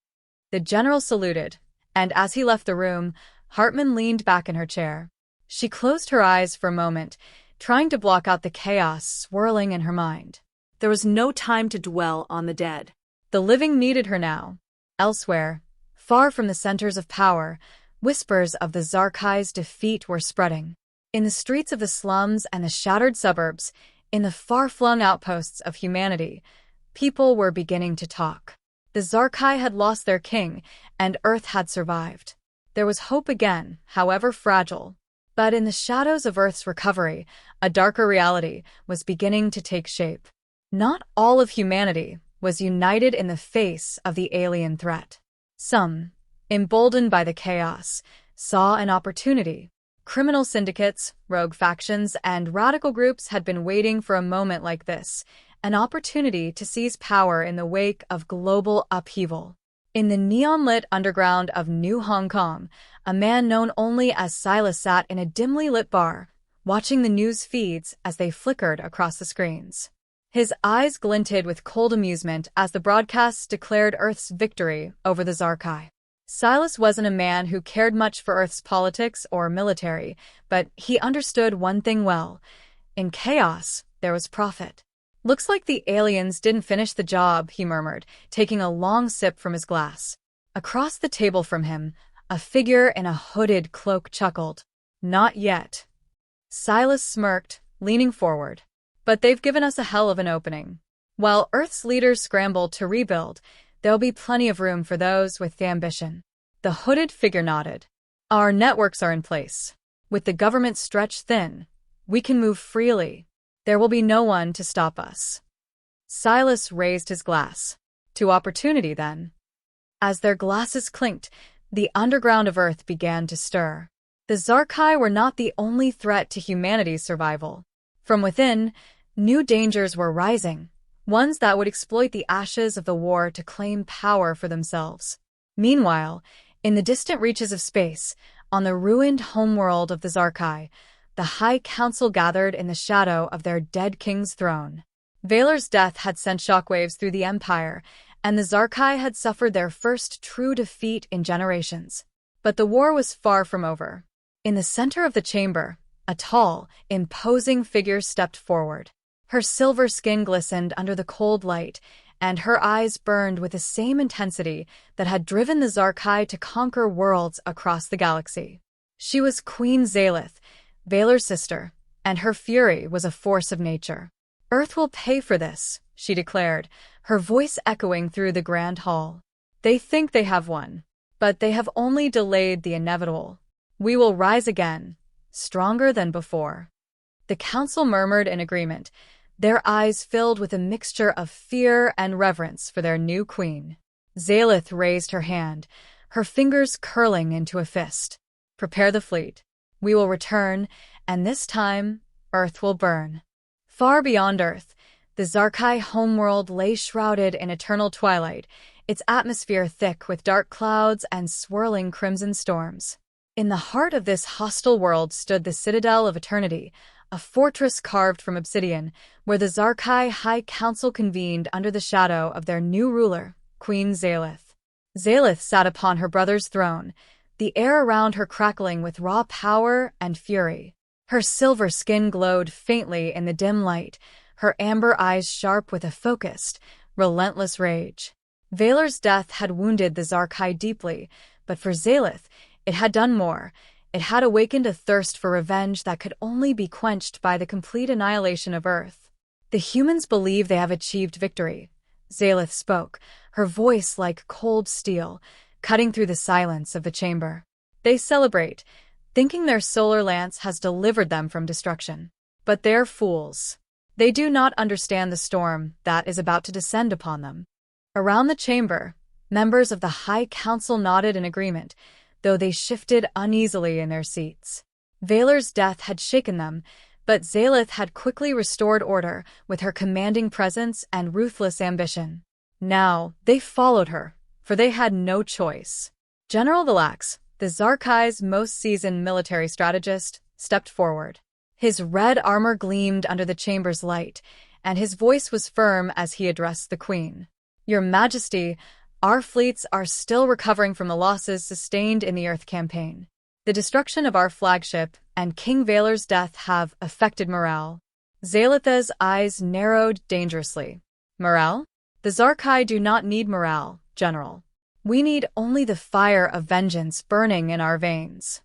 The general saluted, and as he left the room, Hartman leaned back in her chair. She closed her eyes for a moment, trying to block out the chaos swirling in her mind. There was no time to dwell on the dead. The living needed her now. Elsewhere, far from the centers of power, whispers of the Zarkai's defeat were spreading. In the streets of the slums and the shattered suburbs, in the far-flung outposts of humanity, people were beginning to talk. The Zarkai had lost their king, and Earth had survived. There was hope again, however fragile. But in the shadows of Earth's recovery, a darker reality was beginning to take shape. Not all of humanity was united in the face of the alien threat. Some, emboldened by the chaos, saw an opportunity. Criminal syndicates, rogue factions, and radical groups had been waiting for a moment like this, an opportunity to seize power in the wake of global upheaval. In the neon-lit underground of New Hong Kong, a man known only as Silas sat in a dimly lit bar, watching the news feeds as they flickered across the screens. His eyes glinted with cold amusement as the broadcasts declared Earth's victory over the Zarkai. Silas wasn't a man who cared much for Earth's politics or military, but he understood one thing well. In chaos, there was profit. Looks like the aliens didn't finish the job, he murmured, taking a long sip from his glass. Across the table from him, a figure in a hooded cloak chuckled. Not yet. Silas smirked, leaning forward. But they've given us a hell of an opening. While Earth's leaders scramble to rebuild, there'll be plenty of room for those with ambition. The hooded figure nodded. Our networks are in place. With the government stretched thin, we can move freely. There will be no one to stop us. Silas raised his glass. To opportunity, then. As their glasses clinked, the underground of Earth began to stir. The Zarkai were not the only threat to humanity's survival. From within, new dangers were rising, ones that would exploit the ashes of the war to claim power for themselves. Meanwhile, in the distant reaches of space, on the ruined homeworld of the Zarkai, the High Council gathered in the shadow of their dead king's throne. Vaylor's death had sent shockwaves through the Empire, and the Zarkai had suffered their first true defeat in generations. But the war was far from over. In the center of the chamber, a tall, imposing figure stepped forward. Her silver skin glistened under the cold light, and her eyes burned with the same intensity that had driven the Zarkai to conquer worlds across the galaxy. She was Queen Zalith, Vaylor's sister, and her fury was a force of nature. Earth will pay for this, she declared, her voice echoing through the grand hall. They think they have won, but they have only delayed the inevitable. We will rise again, stronger than before. The council murmured in agreement, their eyes filled with a mixture of fear and reverence for their new queen. Zalith raised her hand, her fingers curling into a fist. Prepare the fleet. We will return, and this time, Earth will burn. Far beyond Earth, the Zarkai homeworld lay shrouded in eternal twilight, its atmosphere thick with dark clouds and swirling crimson storms. In the heart of this hostile world stood the Citadel of Eternity, a fortress carved from obsidian, where the Zarkai High Council convened under the shadow of their new ruler, Queen Zalith. Zalith sat upon her brother's throne, the air around her crackling with raw power and fury. Her silver skin glowed faintly in the dim light, her amber eyes sharp with a focused, relentless rage. Vaylor's death had wounded the Zarkai deeply, but for Zalith, it had done more. It had awakened a thirst for revenge that could only be quenched by the complete annihilation of Earth. The humans believe they have achieved victory. Zaelith spoke, her voice like cold steel, cutting through the silence of the chamber. They celebrate, thinking their solar lance has delivered them from destruction. But they're fools. They do not understand the storm that is about to descend upon them. Around the chamber, members of the High Council nodded in agreement, though they shifted uneasily in their seats. Vaylor's death had shaken them, but Zaelith had quickly restored order with her commanding presence and ruthless ambition. Now, they followed her, for they had no choice. General Valax, the Zarkai's most seasoned military strategist, stepped forward. His red armor gleamed under the chamber's light, and his voice was firm as he addressed the Queen. "Your Majesty, our fleets are still recovering from the losses sustained in the Earth campaign. The destruction of our flagship and King Vaylor's death have affected morale." Zaelith's eyes narrowed dangerously. "Morale? The Zarkai do not need morale, General. We need only the fire of vengeance burning in our veins."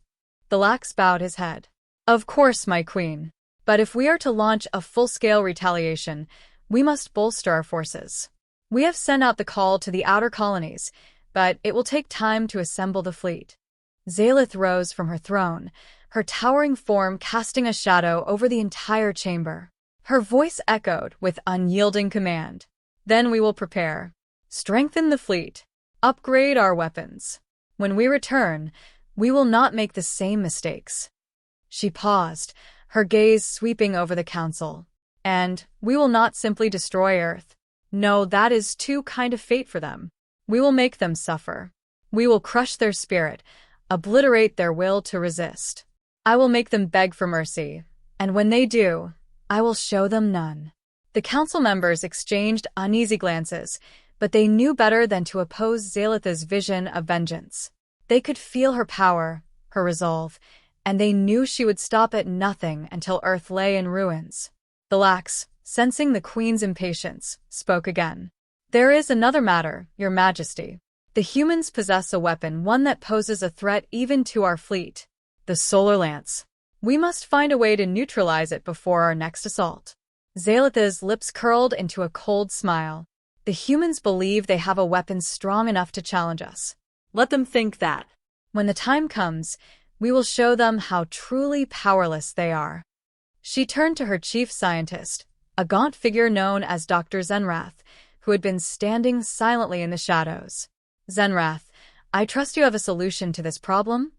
Valax bowed his head. "Of course, my queen. But if we are to launch a full-scale retaliation, we must bolster our forces. We have sent out the call to the outer colonies, but it will take time to assemble the fleet." Zaelith rose from her throne, her towering form casting a shadow over the entire chamber. Her voice echoed with unyielding command. "Then we will prepare. Strengthen the fleet. Upgrade our weapons. When we return, we will not make the same mistakes." She paused, her gaze sweeping over the council. "And we will not simply destroy Earth. No, that is too kind of fate for them. We will make them suffer. We will crush their spirit, obliterate their will to resist. I will make them beg for mercy, and when they do, I will show them none." The council members exchanged uneasy glances, but they knew better than to oppose Zaelith's vision of vengeance. They could feel her power, her resolve, and they knew she would stop at nothing until Earth lay in ruins. Valax, sensing the Queen's impatience, spoke again. "There is another matter, Your Majesty. The humans possess a weapon, one that poses a threat even to our fleet. The solar lance. We must find a way to neutralize it before our next assault." Zaelith's lips curled into a cold smile. "The humans believe they have a weapon strong enough to challenge us. Let them think that. When the time comes, we will show them how truly powerless they are." She turned to her chief scientist, a gaunt figure known as Dr. Zenrath, who had been standing silently in the shadows. "Zenrath, I trust you have a solution to this problem?"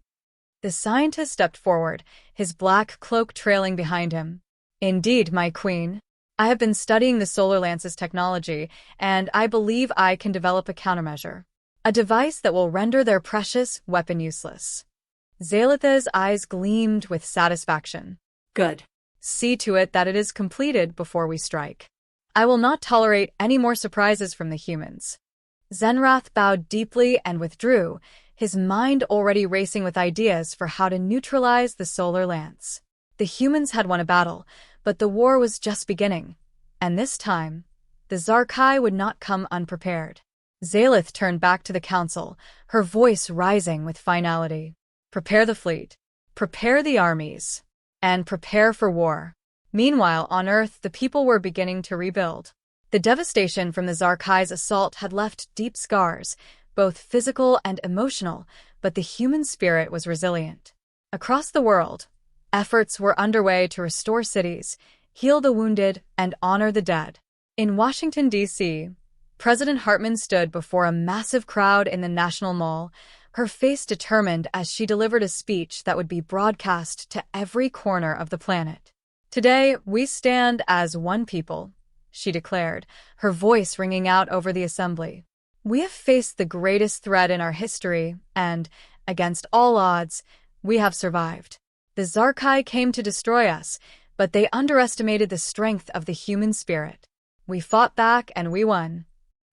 The scientist stepped forward, his black cloak trailing behind him. "Indeed, my queen. I have been studying the Solar Lance's technology, and I believe I can develop a countermeasure. A device that will render their precious weapon useless." Zaelith's eyes gleamed with satisfaction. "Good. See to it that it is completed before we strike. I will not tolerate any more surprises from the humans." Zenrath bowed deeply and withdrew, his mind already racing with ideas for how to neutralize the solar lance. The humans had won a battle, but the war was just beginning, and this time, the Zarkai would not come unprepared. Zaelith turned back to the council, her voice rising with finality. "Prepare the fleet, prepare the armies, and prepare for war." Meanwhile, on Earth, the people were beginning to rebuild. The devastation from the Zarkai's assault had left deep scars, both physical and emotional, but the human spirit was resilient. Across the world, efforts were underway to restore cities, heal the wounded, and honor the dead. In Washington, D.C., President Hartman stood before a massive crowd in the National Mall, her face determined as she delivered a speech that would be broadcast to every corner of the planet. "Today, we stand as one people," she declared, her voice ringing out over the assembly. "We have faced the greatest threat in our history, and, against all odds, we have survived. The Zarkai came to destroy us, but they underestimated the strength of the human spirit. We fought back and we won."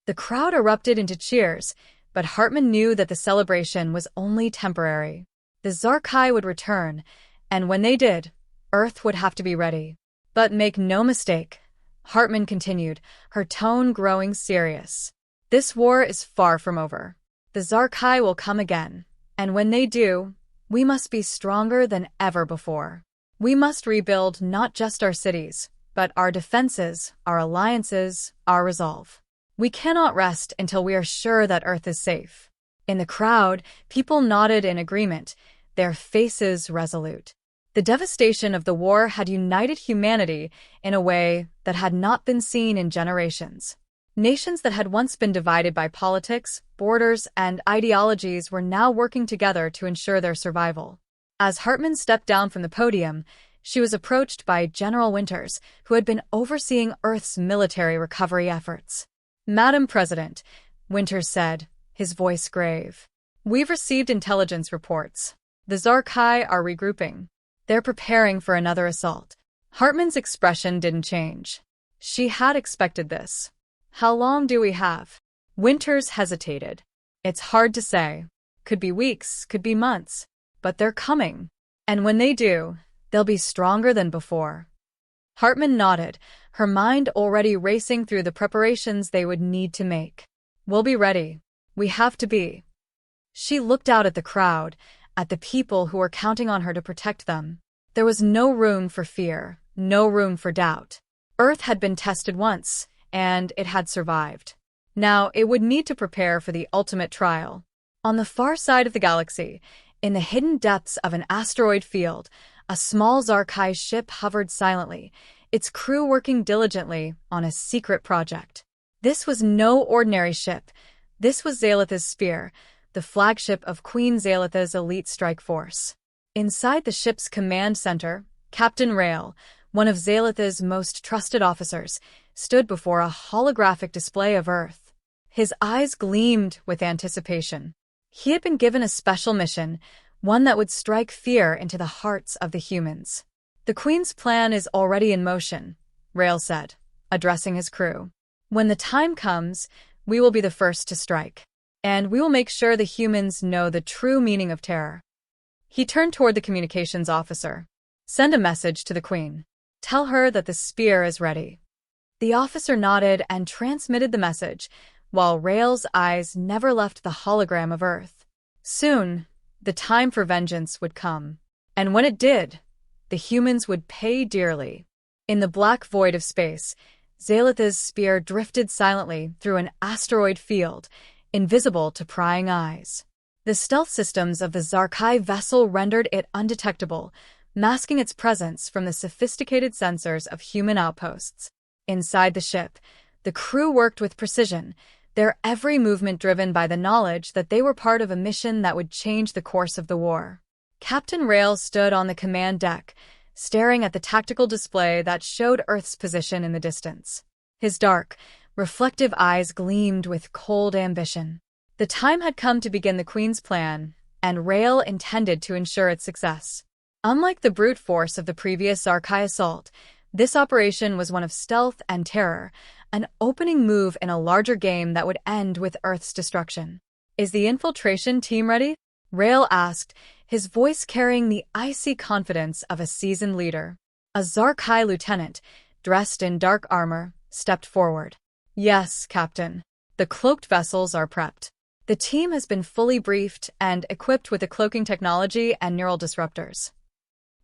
The crowd erupted into cheers, but Hartman knew that the celebration was only temporary. The Zarkai would return, and when they did, Earth would have to be ready. "But make no mistake," Hartman continued, her tone growing serious. "This war is far from over. The Zarkai will come again, and when they do, We must be stronger than ever before. We must rebuild not just our cities, but our defenses, our alliances, our resolve. We cannot rest until we are sure that Earth is safe." In the crowd, people nodded in agreement, their faces resolute. The devastation of the war had united humanity in a way that had not been seen in generations. Nations that had once been divided by politics, borders, and ideologies were now working together to ensure their survival. As Hartman stepped down from the podium, she was approached by General Winters, who had been overseeing Earth's military recovery efforts. "Madam President," Winters said, his voice grave, "we've received intelligence reports. The Zarkai are regrouping. They're preparing for another assault." Hartman's expression didn't change. She had expected this. "How long do we have?" Winters hesitated. "It's hard to say. Could be weeks, could be months. But they're coming. And when they do, they'll be stronger than before." Hartman nodded, her mind already racing through the preparations they would need to make. "We'll be ready. We have to be." She looked out at the crowd, at the people who were counting on her to protect them. There was no room for fear, no room for doubt. Earth had been tested once, and it had survived. Now it would need to prepare for the ultimate trial. On the far side of the galaxy, in the hidden depths of an asteroid field, a small Zarkai ship hovered silently, its crew working diligently on a secret project. This was no ordinary ship. This was Zalitha's Spear, the flagship of Queen Zalitha's elite strike force. Inside the ship's command center, Captain Rail, one of Zalitha's most trusted officers, stood before a holographic display of Earth. His eyes gleamed with anticipation. He had been given a special mission, one that would strike fear into the hearts of the humans. "The Queen's plan is already in motion," Rail said, addressing his crew. "When the time comes, we will be the first to strike. And we will make sure the humans know the true meaning of terror." He turned toward the communications officer. "Send a message to the Queen. Tell her that the spear is ready." The officer nodded and transmitted the message, while Rail's eyes never left the hologram of Earth. Soon, the time for vengeance would come. And when it did, the humans would pay dearly. In the black void of space, Zalitha's spear drifted silently through an asteroid field, invisible to prying eyes. The stealth systems of the Zarkai vessel rendered it undetectable, masking its presence from the sophisticated sensors of human outposts. Inside the ship, the crew worked with precision, their every movement driven by the knowledge that they were part of a mission that would change the course of the war. Captain Rail stood on the command deck, staring at the tactical display that showed Earth's position in the distance. His dark, reflective eyes gleamed with cold ambition. The time had come to begin the Queen's plan, and Rail intended to ensure its success. Unlike the brute force of the previous Zarkai assault, this operation was one of stealth and terror, an opening move in a larger game that would end with Earth's destruction. "Is the infiltration team ready?" Rail asked, his voice carrying the icy confidence of a seasoned leader. A Zarkai lieutenant, dressed in dark armor, stepped forward. "Yes, Captain. The cloaked vessels are prepped. The team has been fully briefed and equipped with the cloaking technology and neural disruptors."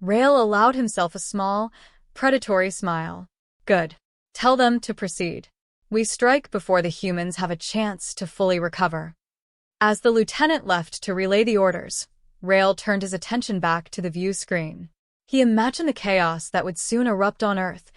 Rail allowed himself a small, predatory smile. "Good. Tell them to proceed. We strike before the humans have a chance to fully recover." As the lieutenant left to relay the orders, Rail turned his attention back to the view screen. He imagined the chaos that would soon erupt on Earth,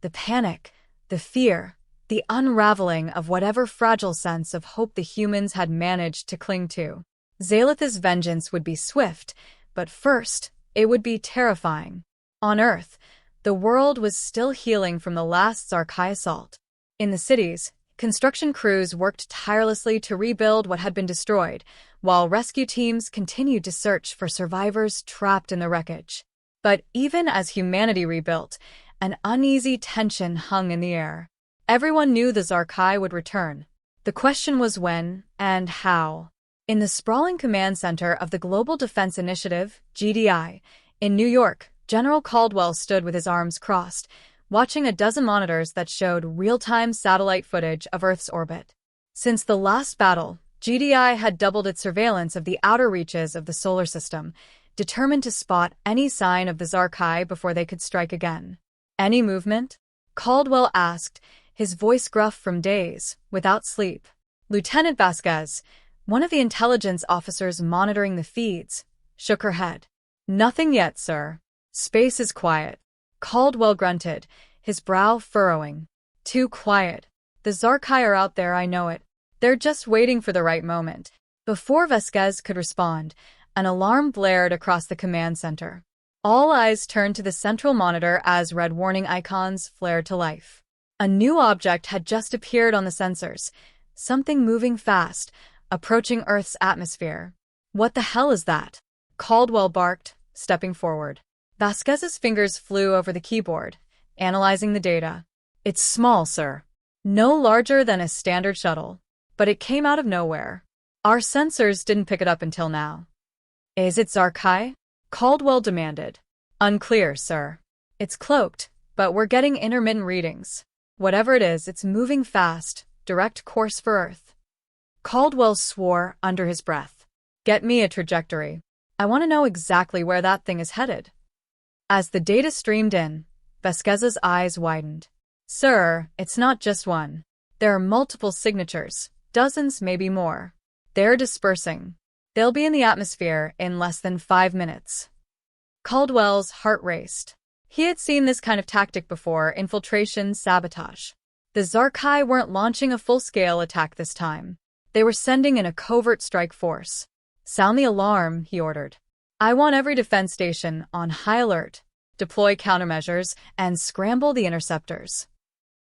the panic, the fear, the unraveling of whatever fragile sense of hope the humans had managed to cling to. Zalitha's vengeance would be swift, but first, it would be terrifying. On Earth, the world was still healing from the last Zarkai assault. In the cities, construction crews worked tirelessly to rebuild what had been destroyed, while rescue teams continued to search for survivors trapped in the wreckage. But even as humanity rebuilt, an uneasy tension hung in the air. Everyone knew the Zarkai would return. The question was when and how. In the sprawling command center of the Global Defense Initiative, GDI, in New York, General Caldwell stood with his arms crossed, watching a dozen monitors that showed real-time satellite footage of Earth's orbit. Since the last battle, GDI had doubled its surveillance of the outer reaches of the solar system, determined to spot any sign of the Zarkai before they could strike again. "Any movement?" Caldwell asked, his voice gruff from days without sleep. Lieutenant Vasquez, one of the intelligence officers monitoring the feeds, shook her head. "Nothing yet, sir. Space is quiet." Caldwell grunted, his brow furrowing. "Too quiet. The Zarkai are out there, I know it. They're just waiting for the right moment." Before Vasquez could respond, an alarm blared across the command center. All eyes turned to the central monitor as red warning icons flared to life. A new object had just appeared on the sensors, something moving fast, approaching Earth's atmosphere. "What the hell is that?" Caldwell barked, stepping forward. Vasquez's fingers flew over the keyboard, analyzing the data. "It's small, sir. No larger than a standard shuttle. But it came out of nowhere. Our sensors didn't pick it up until now." "Is it Zarkai?" Caldwell demanded. "Unclear, sir. It's cloaked, but we're getting intermittent readings. Whatever it is, it's moving fast, direct course for Earth." Caldwell swore under his breath. "Get me a trajectory. I want to know exactly where that thing is headed." As the data streamed in, Vasquez's eyes widened. "Sir, it's not just one. There are multiple signatures, dozens, maybe more. They're dispersing. They'll be in the atmosphere in less than 5 minutes." Caldwell's heart raced. He had seen this kind of tactic before: infiltration, sabotage. The Zarkai weren't launching a full-scale attack this time. They were sending in a covert strike force. "Sound the alarm," he ordered. "I want every defense station on high alert. Deploy countermeasures and scramble the interceptors."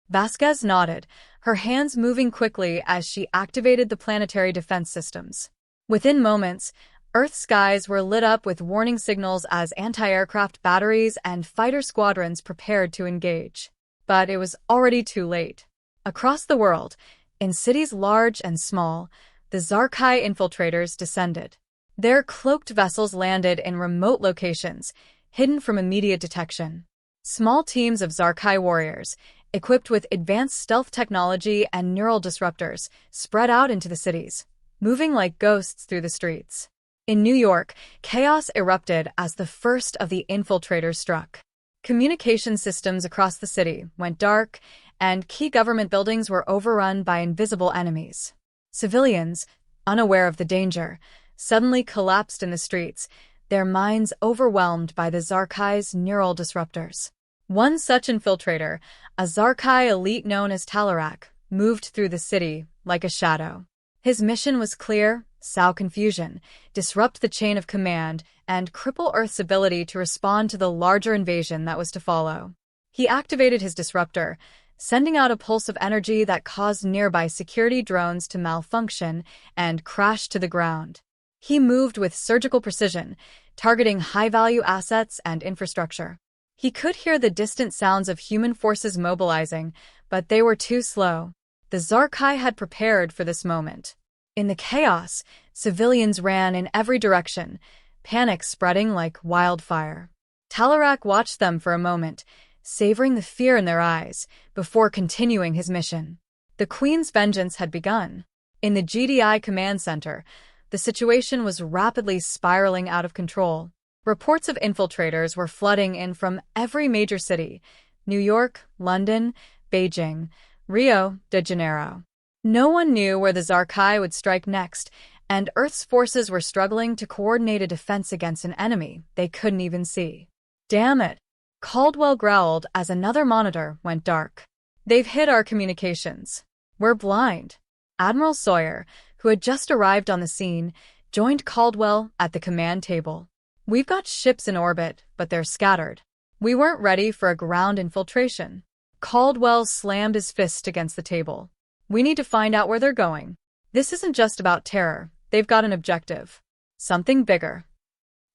Vasquez nodded, her hands moving quickly as she activated the planetary defense systems. Within moments, Earth's skies were lit up with warning signals as anti-aircraft batteries and fighter squadrons prepared to engage. But it was already too late. Across the world, in cities large and small, the Zarkai infiltrators descended. Their cloaked vessels landed in remote locations, hidden from immediate detection. Small teams of Zarkai warriors, equipped with advanced stealth technology and neural disruptors, spread out into the cities, moving like ghosts through the streets. In New York, chaos erupted as the first of the infiltrators struck. Communication systems across the city went dark, and key government buildings were overrun by invisible enemies. Civilians, unaware of the danger, suddenly collapsed in the streets, their minds overwhelmed by the Zarkai's neural disruptors. One such infiltrator, a Zarkai elite known as Talarak, moved through the city like a shadow. His mission was clear: sow confusion, disrupt the chain of command, and cripple Earth's ability to respond to the larger invasion that was to follow. He activated his disruptor, sending out a pulse of energy that caused nearby security drones to malfunction and crash to the ground. He moved with surgical precision, targeting high-value assets and infrastructure. He could hear the distant sounds of human forces mobilizing, but they were too slow. The Zarkai had prepared for this moment. In the chaos, civilians ran in every direction, panic spreading like wildfire. Talarak watched them for a moment, savoring the fear in their eyes, before continuing his mission. The Queen's vengeance had begun. In the GDI command center, the situation was rapidly spiraling out of control. Reports of infiltrators were flooding in from every major city: New York, London, Beijing, Rio de Janeiro. No one knew where the Zarkai would strike next, and Earth's forces were struggling to coordinate a defense against an enemy they couldn't even see. "Damn it," Caldwell growled as another monitor went dark. "They've hit our communications. We're blind." Admiral Sawyer, who had just arrived on the scene, joined Caldwell at the command table. "We've got ships in orbit, but they're scattered. We weren't ready for a ground infiltration." Caldwell slammed his fist against the table. "We need to find out where they're going. This isn't just about terror. They've got an objective. Something bigger."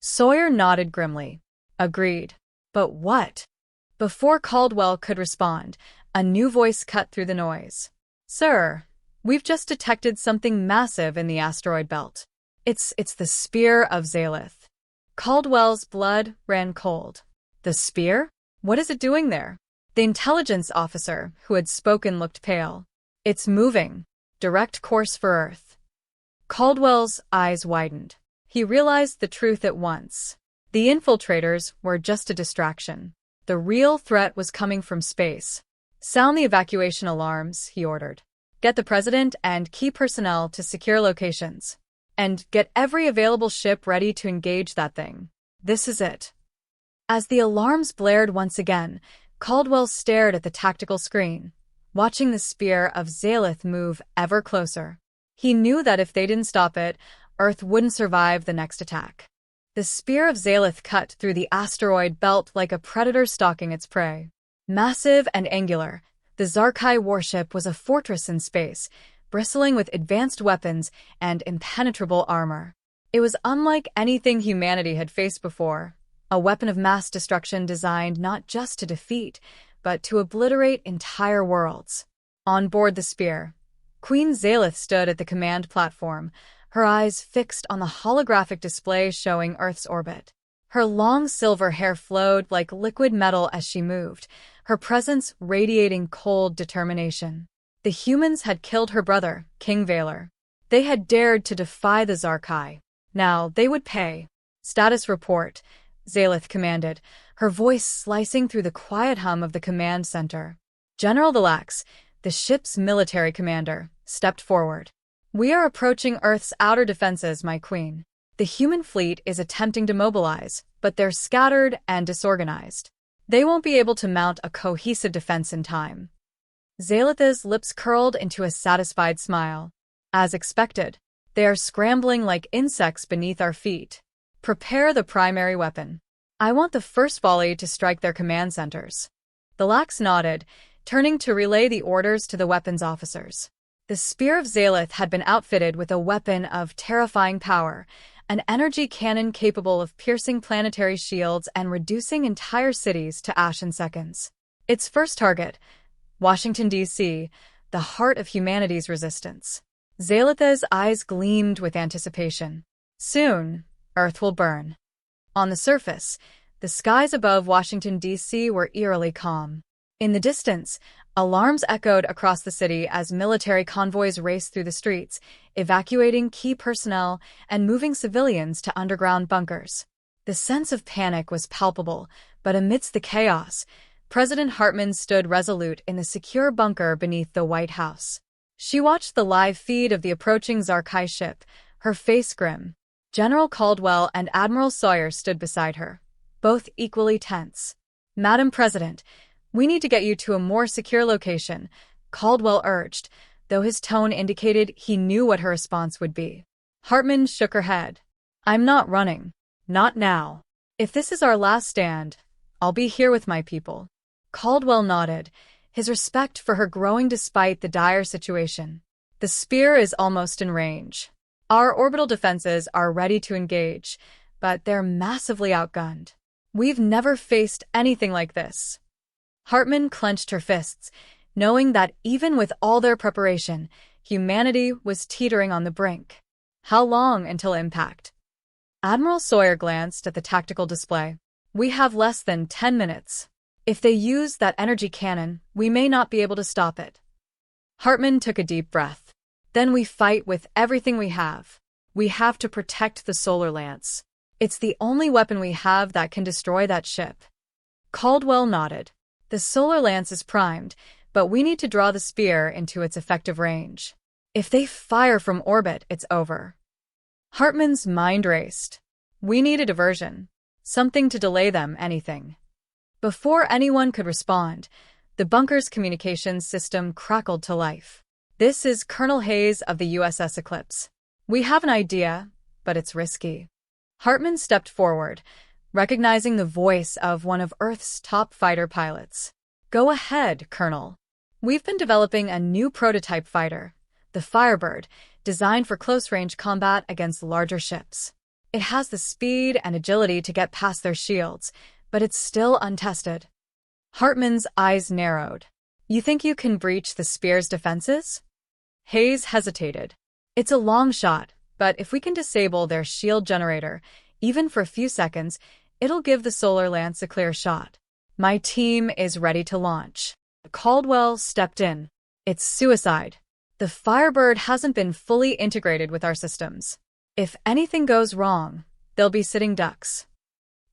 Sawyer nodded grimly. "Agreed. But what?" Before Caldwell could respond, a new voice cut through the noise. "Sir, we've just detected something massive in the asteroid belt. It's the Spear of Zalith." Caldwell's blood ran cold. "The spear? What is it doing there?" The intelligence officer who had spoken looked pale. "It's moving. Direct course for Earth." Caldwell's eyes widened. He realized the truth at once. The infiltrators were just a distraction. The real threat was coming from space. Sound the evacuation alarms, he ordered. Get the president and key personnel to secure locations. And get every available ship ready to engage that thing. This is it. As the alarms blared once again, Caldwell stared at the tactical screen, watching the spear of Zalith move ever closer. He knew that if they didn't stop it, Earth wouldn't survive the next attack. The spear of Zalith cut through the asteroid belt like a predator stalking its prey. Massive and angular, the Zarkai warship was a fortress in space, bristling with advanced weapons and impenetrable armor. It was unlike anything humanity had faced before, a weapon of mass destruction designed not just to defeat, but to obliterate entire worlds. On board the spear, Queen Zalith stood at the command platform, her eyes fixed on the holographic display showing Earth's orbit. Her long silver hair flowed like liquid metal as she moved, her presence radiating cold determination. The humans had killed her brother, King Valor. They had dared to defy the Zarkai. Now they would pay. Status report, Zalith commanded, her voice slicing through the quiet hum of the command center. General Delax, the ship's military commander, stepped forward. We are approaching Earth's outer defenses, my queen. The human fleet is attempting to mobilize, but they're scattered and disorganized. They won't be able to mount a cohesive defense in time. Zalith's lips curled into a satisfied smile. As expected, they are scrambling like insects beneath our feet. Prepare the primary weapon. I want the first volley to strike their command centers. The Lax nodded, turning to relay the orders to the weapons officers. The Spear of Zalith had been outfitted with a weapon of terrifying power, an energy cannon capable of piercing planetary shields and reducing entire cities to ash in seconds. Its first target, Washington, D.C., the heart of humanity's resistance. Zalith's eyes gleamed with anticipation. Soon, Earth will burn. On the surface, the skies above Washington, D.C. were eerily calm. In the distance, alarms echoed across the city as military convoys raced through the streets, evacuating key personnel and moving civilians to underground bunkers. The sense of panic was palpable, but amidst the chaos, President Hartman stood resolute in the secure bunker beneath the White House. She watched the live feed of the approaching Zarkai ship, her face grim. General Caldwell and Admiral Sawyer stood beside her, both equally tense. Madam President, we need to get you to a more secure location, Caldwell urged, though his tone indicated he knew what her response would be. Hartman shook her head. I'm not running. Not now. If this is our last stand, I'll be here with my people. Caldwell nodded, his respect for her growing despite the dire situation. The spear is almost in range. Our orbital defenses are ready to engage, but they're massively outgunned. We've never faced anything like this. Hartman clenched her fists, knowing that even with all their preparation, humanity was teetering on the brink. How long until impact? Admiral Sawyer glanced at the tactical display. We have less than 10 minutes. If they use that energy cannon, we may not be able to stop it. Hartman took a deep breath. Then we fight with everything we have. We have to protect the solar lance. It's the only weapon we have that can destroy that ship. Caldwell nodded. The solar lance is primed, but we need to draw the spear into its effective range. If they fire from orbit, it's over. Hartman's mind raced. We need a diversion. Something to delay them, anything. Before anyone could respond, the bunker's communications system crackled to life. This is Colonel Hayes of the USS Eclipse. We have an idea, but it's risky. Hartman stepped forward, recognizing the voice of one of Earth's top fighter pilots. Go ahead, Colonel. We've been developing a new prototype fighter, the Firebird, designed for close-range combat against larger ships. It has the speed and agility to get past their shields, but it's still untested. Hartman's eyes narrowed. You think you can breach the spear's defenses? Hayes hesitated. It's a long shot, but if we can disable their shield generator, even for a few seconds, it'll give the solar lance a clear shot. My team is ready to launch. Caldwell stepped in. It's suicide. The Firebird hasn't been fully integrated with our systems. If anything goes wrong, they'll be sitting ducks.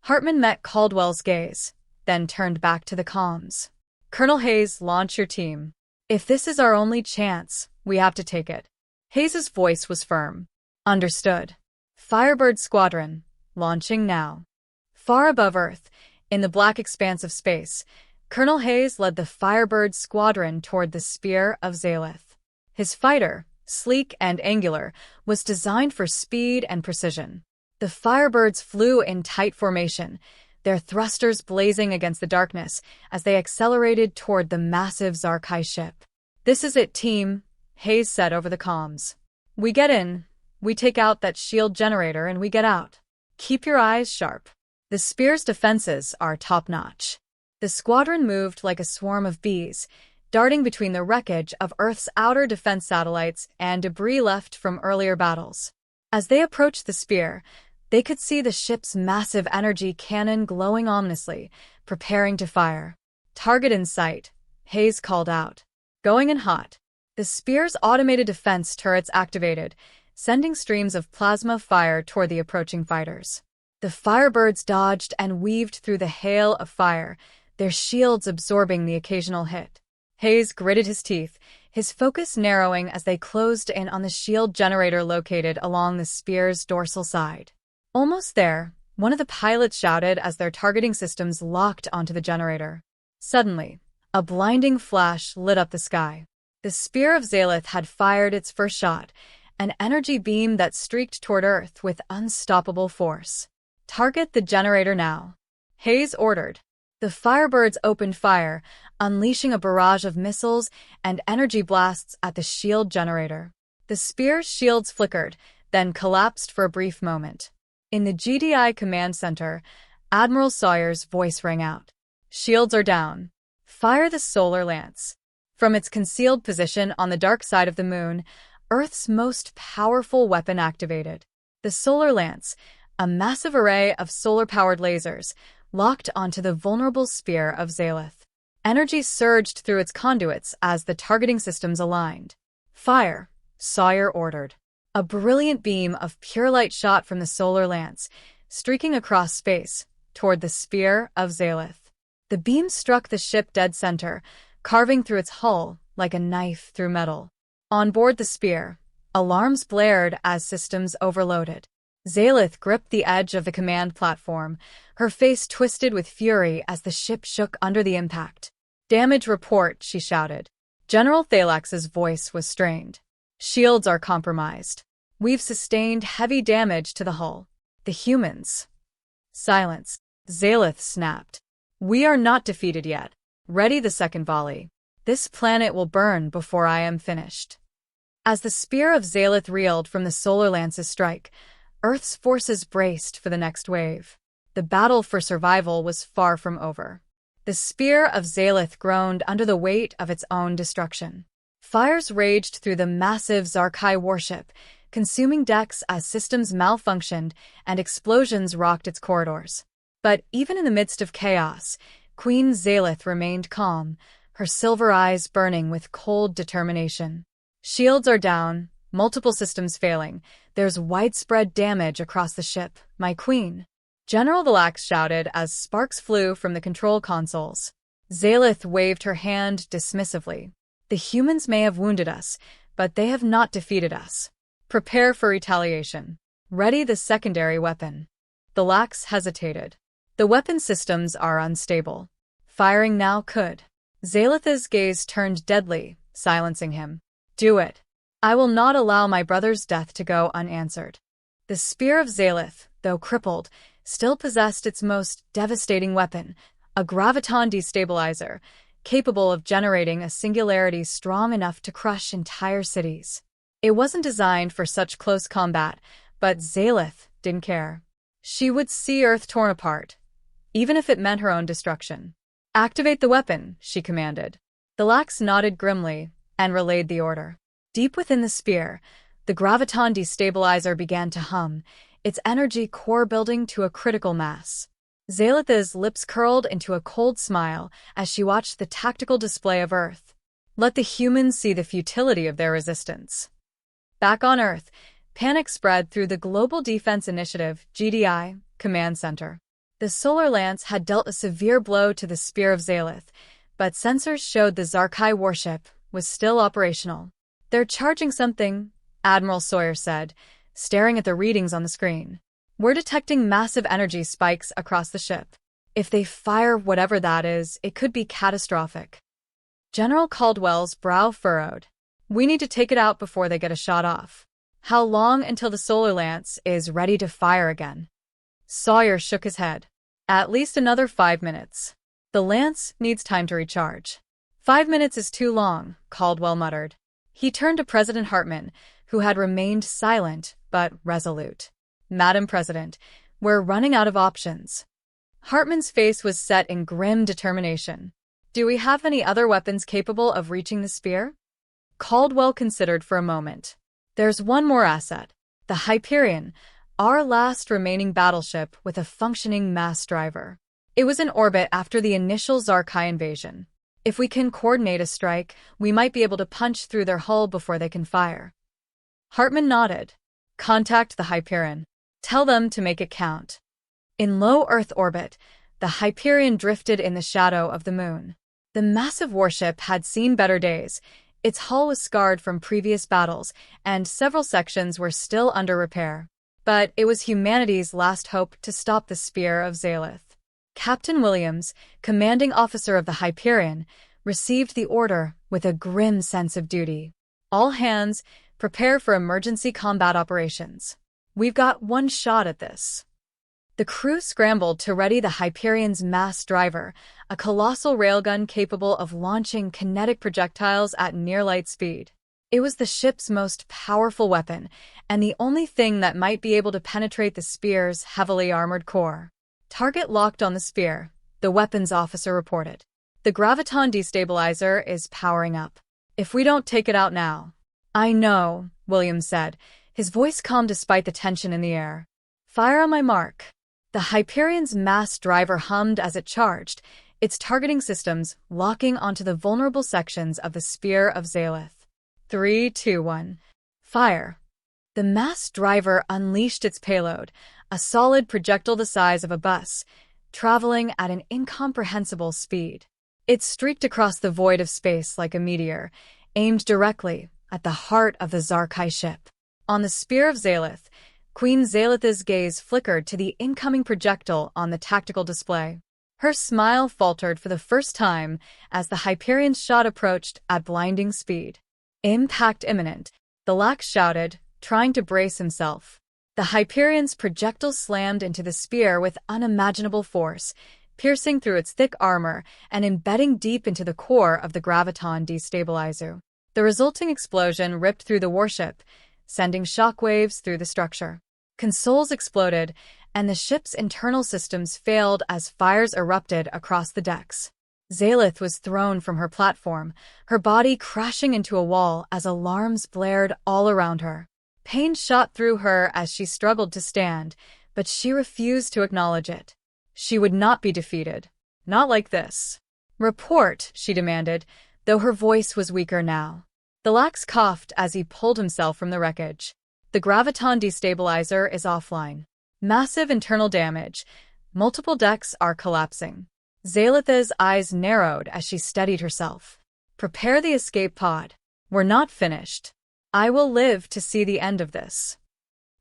Hartman met Caldwell's gaze, then turned back to the comms. Colonel Hayes, launch your team. If this is our only chance, we have to take it. Hayes's voice was firm. Understood. Firebird Squadron, launching now. Far above Earth, in the black expanse of space, Colonel Hayes led the Firebird Squadron toward the Spear of Zalith. His fighter, sleek and angular, was designed for speed and precision. The Firebirds flew in tight formation, their thrusters blazing against the darkness as they accelerated toward the massive Zarkai ship. This is it, team, Hayes said over the comms. We get in, we take out that shield generator, and we get out. Keep your eyes sharp. The Spear's defenses are top-notch. The squadron moved like a swarm of bees, darting between the wreckage of Earth's outer defense satellites and debris left from earlier battles. As they approached the Spear, they could see the ship's massive energy cannon glowing ominously, preparing to fire. Target in sight, Hayes called out. Going in hot. The Spear's automated defense turrets activated, sending streams of plasma fire toward the approaching fighters. The Firebirds dodged and weaved through the hail of fire, their shields absorbing the occasional hit. Hayes gritted his teeth, his focus narrowing as they closed in on the shield generator located along the Spear's dorsal side. Almost there, one of the pilots shouted as their targeting systems locked onto the generator. Suddenly, a blinding flash lit up the sky. The Spear of Zalith had fired its first shot, an energy beam that streaked toward Earth with unstoppable force. Target the generator now, Hayes ordered. The Firebirds opened fire, unleashing a barrage of missiles and energy blasts at the shield generator. The Spear's shields flickered, then collapsed for a brief moment. In the GDI command center, Admiral Sawyer's voice rang out. Shields are down. Fire the solar lance. From its concealed position on the dark side of the moon, Earth's most powerful weapon activated. The solar lance, a massive array of solar-powered lasers, locked onto the vulnerable Spear of Zalith. Energy surged through its conduits as the targeting systems aligned. Fire, Sawyer ordered. A brilliant beam of pure light shot from the solar lance, streaking across space, toward the Spear of Zalith. The beam struck the ship dead center, carving through its hull like a knife through metal. On board the Spear, alarms blared as systems overloaded. Zalith gripped the edge of the command platform, her face twisted with fury as the ship shook under the impact. Damage report, she shouted. General Thalax's voice was strained. Shields are compromised. We've sustained heavy damage to the hull. The humans. Silence. Zalith snapped. We are not defeated yet. Ready the second volley. This planet will burn before I am finished. As the Spear of Zalith reeled from the solar lance's strike, Earth's forces braced for the next wave. The battle for survival was far from over. The Spear of Zalith groaned under the weight of its own destruction. Fires raged through the massive Zarkai warship, consuming decks as systems malfunctioned and explosions rocked its corridors. But even in the midst of chaos, Queen Zalith remained calm, her silver eyes burning with cold determination. Shields are down, multiple systems failing. There's widespread damage across the ship, my queen. General Thalax shouted as sparks flew from the control consoles. Zalith waved her hand dismissively. The humans may have wounded us, but they have not defeated us. Prepare for retaliation. Ready the secondary weapon. Thalax hesitated. The weapon systems are unstable. Firing now could. Zalith's gaze turned deadly, silencing him. Do it. I will not allow my brother's death to go unanswered. The Spear of Zalith, though crippled, still possessed its most devastating weapon, a graviton destabilizer, capable of generating a singularity strong enough to crush entire cities. It wasn't designed for such close combat, but Zalith didn't care. She would see Earth torn apart, even if it meant her own destruction. Activate the weapon, she commanded. Thalax nodded grimly and relayed the order. Deep within the Spear, the graviton destabilizer began to hum, its energy core building to a critical mass. Zalith's lips curled into a cold smile as she watched the tactical display of Earth. Let the humans see the futility of their resistance. Back on Earth, panic spread through the Global Defense Initiative, GDI, command center. The solar lance had dealt a severe blow to the Spear of Zalith, but sensors showed the Zarkai warship was still operational. "They're charging something," Admiral Sawyer said, staring at the readings on the screen. "We're detecting massive energy spikes across the ship. If they fire whatever that is, it could be catastrophic." General Caldwell's brow furrowed. "We need to take it out before they get a shot off." "How long until the solar lance is ready to fire again?" Sawyer shook his head. "At least another 5 minutes. The lance needs time to recharge." 5 minutes is too long," Caldwell muttered. He turned to President Hartman, who had remained silent but resolute. "Madam President, we're running out of options." Hartman's face was set in grim determination. "Do we have any other weapons capable of reaching the spear?" Caldwell considered for a moment. "There's one more asset. The Hyperion, our last remaining battleship with a functioning mass driver. It was in orbit after the initial Zarkai invasion. If we can coordinate a strike, we might be able to punch through their hull before they can fire." Hartman nodded. "Contact the Hyperion. Tell them to make it count." In low Earth orbit, the Hyperion drifted in the shadow of the moon. The massive warship had seen better days. Its hull was scarred from previous battles, and several sections were still under repair. But it was humanity's last hope to stop the Spear of Zalith. Captain Williams, commanding officer of the Hyperion, received the order with a grim sense of duty. "All hands, prepare for emergency combat operations. We've got one shot at this." The crew scrambled to ready the Hyperion's mass driver, a colossal railgun capable of launching kinetic projectiles at near-light speed. It was the ship's most powerful weapon, and the only thing that might be able to penetrate the spear's heavily armored core. "Target locked on the spear," the weapons officer reported. "The graviton destabilizer is powering up. If we don't take it out now—" "I know," Williams said, his voice calm despite the tension in the air. "Fire on my mark." The Hyperion's mass driver hummed as it charged, its targeting systems locking onto the vulnerable sections of the Spear of Zalith. 3, 2, 1. Fire. The mass driver unleashed its payload, a solid projectile the size of a bus, traveling at an incomprehensible speed. It streaked across the void of space like a meteor, aimed directly at the heart of the Zarkai ship. On the Spear of Zalith, Queen Zalith's gaze flickered to the incoming projectile on the tactical display. Her smile faltered for the first time as the Hyperion's shot approached at blinding speed. "Impact imminent," the Lax shouted, trying to brace himself. The Hyperion's projectile slammed into the spear with unimaginable force, piercing through its thick armor and embedding deep into the core of the graviton destabilizer. The resulting explosion ripped through the warship, sending shockwaves through the structure. Consoles exploded, and the ship's internal systems failed as fires erupted across the decks. Zalith was thrown from her platform, her body crashing into a wall as alarms blared all around her. Pain shot through her as she struggled to stand, but she refused to acknowledge it. She would not be defeated. Not like this. "Report," she demanded, though her voice was weaker now. The Lax coughed as he pulled himself from the wreckage. "The graviton destabilizer is offline. Massive internal damage. Multiple decks are collapsing." Zalith's eyes narrowed as she steadied herself. "Prepare the escape pod. We're not finished. I will live to see the end of this."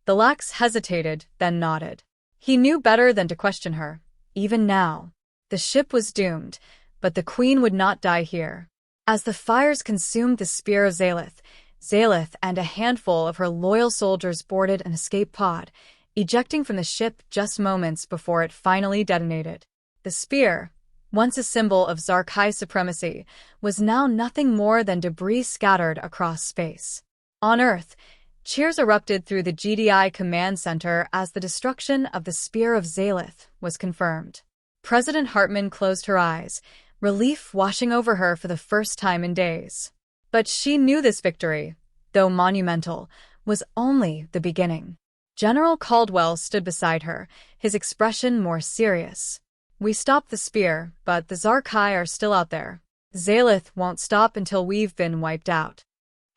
The Lax hesitated, then nodded. He knew better than to question her. Even now, the ship was doomed, but the Queen would not die here. As the fires consumed the Spear of Zalith, Zalith and a handful of her loyal soldiers boarded an escape pod, ejecting from the ship just moments before it finally detonated. The spear, once a symbol of Zarkai supremacy, was now nothing more than debris scattered across space. On Earth, cheers erupted through the GDI command center as the destruction of the Spear of Zalith was confirmed. President Hartman closed her eyes, relief washing over her for the first time in days. But she knew this victory, though monumental, was only the beginning. General Caldwell stood beside her, his expression more serious. "We stopped the spear, but the Zarkai are still out there. Zalith won't stop until we've been wiped out."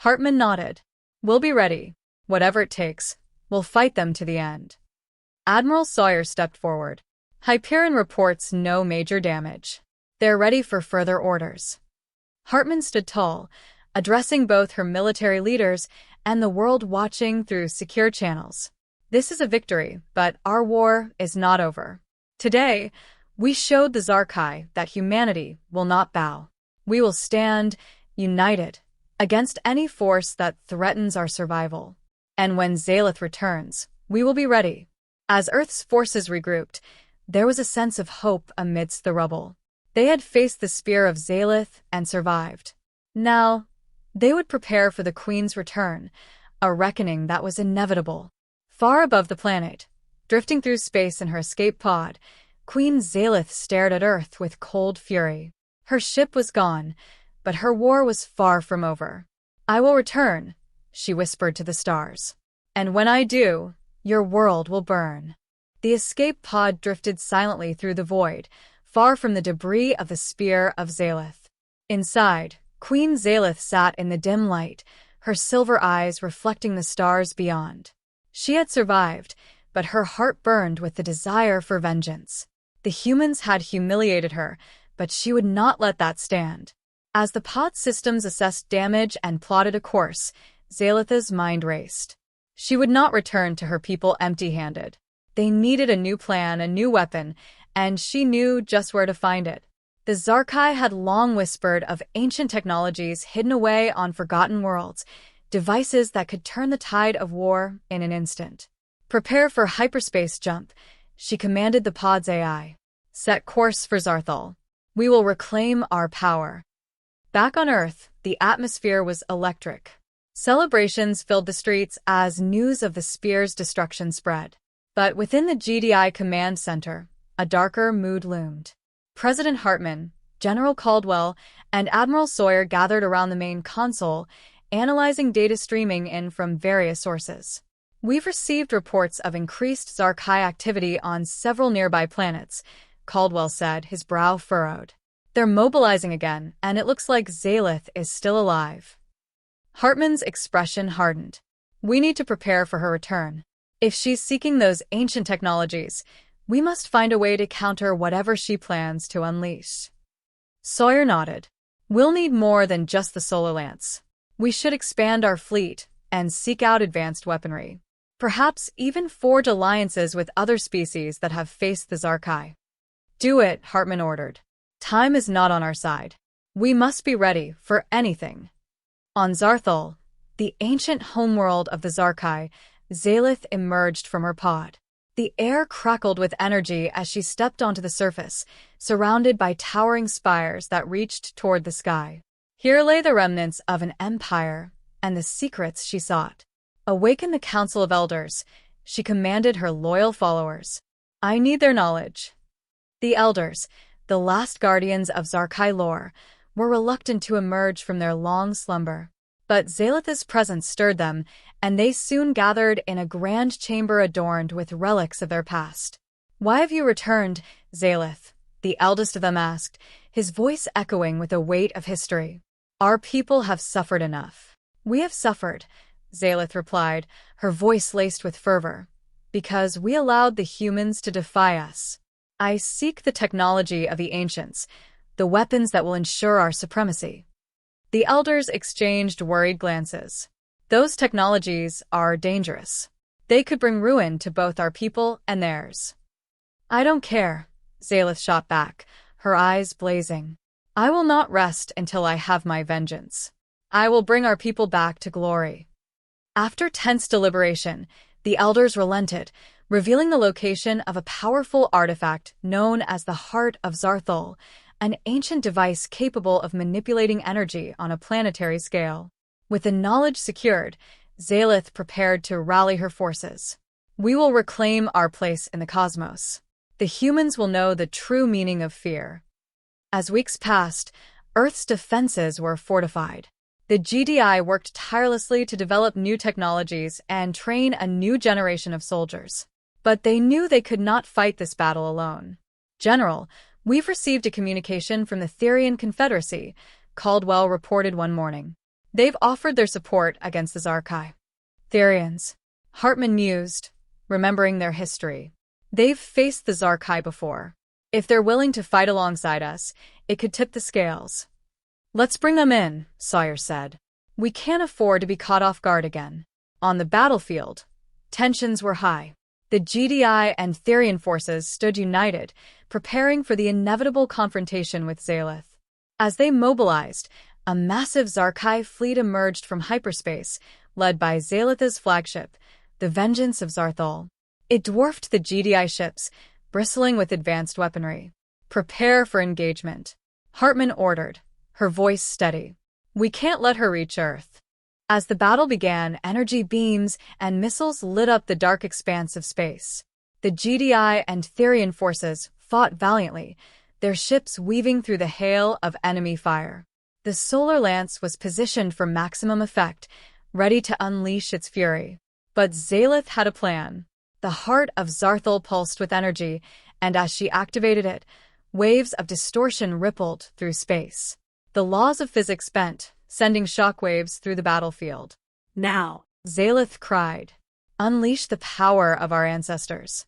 Hartman nodded. "We'll be ready. Whatever it takes, we'll fight them to the end." Admiral Sawyer stepped forward. Hyperion reports no major damage. They're ready for further orders. Hartman stood tall, addressing both her military leaders and the world watching through secure channels. This is a victory, but our war is not over. Today, we showed the Scifi that humanity will not bow. We will stand united against any force that threatens our survival. And when Zalith returns, we will be ready. As Earth's forces regrouped, there was a sense of hope amidst the rubble. They had faced the spear of Zalith and survived. Now, they would prepare for the Queen's return, a reckoning that was inevitable. Far above the planet, drifting through space in her escape pod, Queen Zalith stared at Earth with cold fury. Her ship was gone, but her war was far from over. "I will return," she whispered to the stars. "And when I do, your world will burn." The escape pod drifted silently through the void, far from the debris of the spear of Zalith. Inside, Queen Zalith sat in the dim light, her silver eyes reflecting the stars beyond. She had survived, but her heart burned with the desire for vengeance. The humans had humiliated her, but she would not let that stand. As the pod systems assessed damage and plotted a course, Zalith's mind raced. She would not return to her people empty-handed. They needed a new plan, a new weapon, and she knew just where to find it. The Scifi had long whispered of ancient technologies hidden away on forgotten worlds, devices that could turn the tide of war in an instant. "Prepare for hyperspace jump," she commanded the pod's AI. "Set course for Zarthal. We will reclaim our power." Back on Earth, the atmosphere was electric. Celebrations filled the streets as news of the spear's destruction spread. But within the GDI command center, a darker mood loomed. President Hartman, General Caldwell, and Admiral Sawyer gathered around the main console, analyzing data streaming in from various sources. "We've received reports of increased Scifi activity on several nearby planets," Caldwell said, his brow furrowed. "They're mobilizing again, and it looks like Zalith is still alive." Hartman's expression hardened. "We need to prepare for her return. If she's seeking those ancient technologies, we must find a way to counter whatever she plans to unleash." Sawyer nodded. "We'll need more than just the solar lance. We should expand our fleet and seek out advanced weaponry. Perhaps even forge alliances with other species that have faced the Scifi." "Do it," Hartman ordered. "Time is not on our side. We must be ready for anything." On Zarthal, the ancient homeworld of the Scifi, Zalith emerged from her pod. The air crackled with energy as she stepped onto the surface, surrounded by towering spires that reached toward the sky. Here lay the remnants of an empire and the secrets she sought. "Awaken the Council of Elders," she commanded her loyal followers. "I need their knowledge." The Elders, the last guardians of Scifi lore, were reluctant to emerge from their long slumber. But Zalith's presence stirred them, and they soon gathered in a grand chamber adorned with relics of their past. "Why have you returned, Zalith?" the eldest of them asked, his voice echoing with the weight of history. "Our people have suffered enough." "We have suffered," Zalith replied, her voice laced with fervor, "because we allowed the humans to defy us. I seek the technology of the ancients, the weapons that will ensure our supremacy." The elders exchanged worried glances. "Those technologies are dangerous. They could bring ruin to both our people and theirs." "I don't care," Zalith shot back, her eyes blazing. "I will not rest until I have my vengeance. I will bring our people back to glory." After tense deliberation, the elders relented, revealing the location of a powerful artifact known as the Heart of Zarthal, an ancient device capable of manipulating energy on a planetary scale. With the knowledge secured, Zalith prepared to rally her forces. "We will reclaim our place in the cosmos. The humans will know the true meaning of fear." As weeks passed, Earth's defenses were fortified. The GDI worked tirelessly to develop new technologies and train a new generation of soldiers. But they knew they could not fight this battle alone. "General, we've received a communication from the Therian Confederacy," Caldwell reported one morning. "They've offered their support against the Scifi." "Therians," Hartman mused, remembering their history. They've faced the Zarkai before. If they're willing to fight alongside us, it could tip the scales. Let's bring them in, Sawyer said. We can't afford to be caught off guard again. On the battlefield, tensions were high. The GDI and Therian forces stood united, preparing for the inevitable confrontation with Zalith. As they mobilized, a massive Zarkai fleet emerged from hyperspace, led by Zalith's flagship, the Vengeance of Zarthol. It dwarfed the GDI ships, bristling with advanced weaponry. Prepare for engagement, Hartman ordered, her voice steady. We can't let her reach Earth. As the battle began, energy beams and missiles lit up the dark expanse of space. The GDI and Therian forces fought valiantly, their ships weaving through the hail of enemy fire. The solar lance was positioned for maximum effect, ready to unleash its fury. But Zalith had a plan. The heart of Zarthol pulsed with energy, and as she activated it, waves of distortion rippled through space. The laws of physics bent, sending shockwaves through the battlefield. Now, Zalith cried, unleash the power of our ancestors.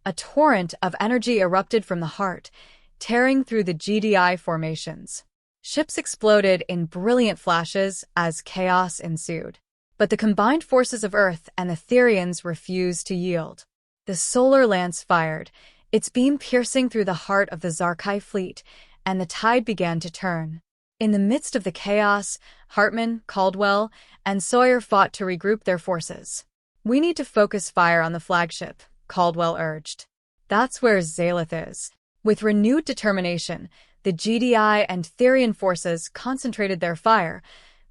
A torrent of energy erupted from the heart, tearing through the GDI formations. Ships exploded in brilliant flashes as chaos ensued. But the combined forces of Earth and the Therians refused to yield. The solar lance fired, its beam piercing through the heart of the Zarkai fleet, and the tide began to turn. In the midst of the chaos, Hartman, Caldwell, and Sawyer fought to regroup their forces. We need to focus fire on the flagship, Caldwell urged. That's where Zalith is. With renewed determination, the GDI and Therian forces concentrated their fire,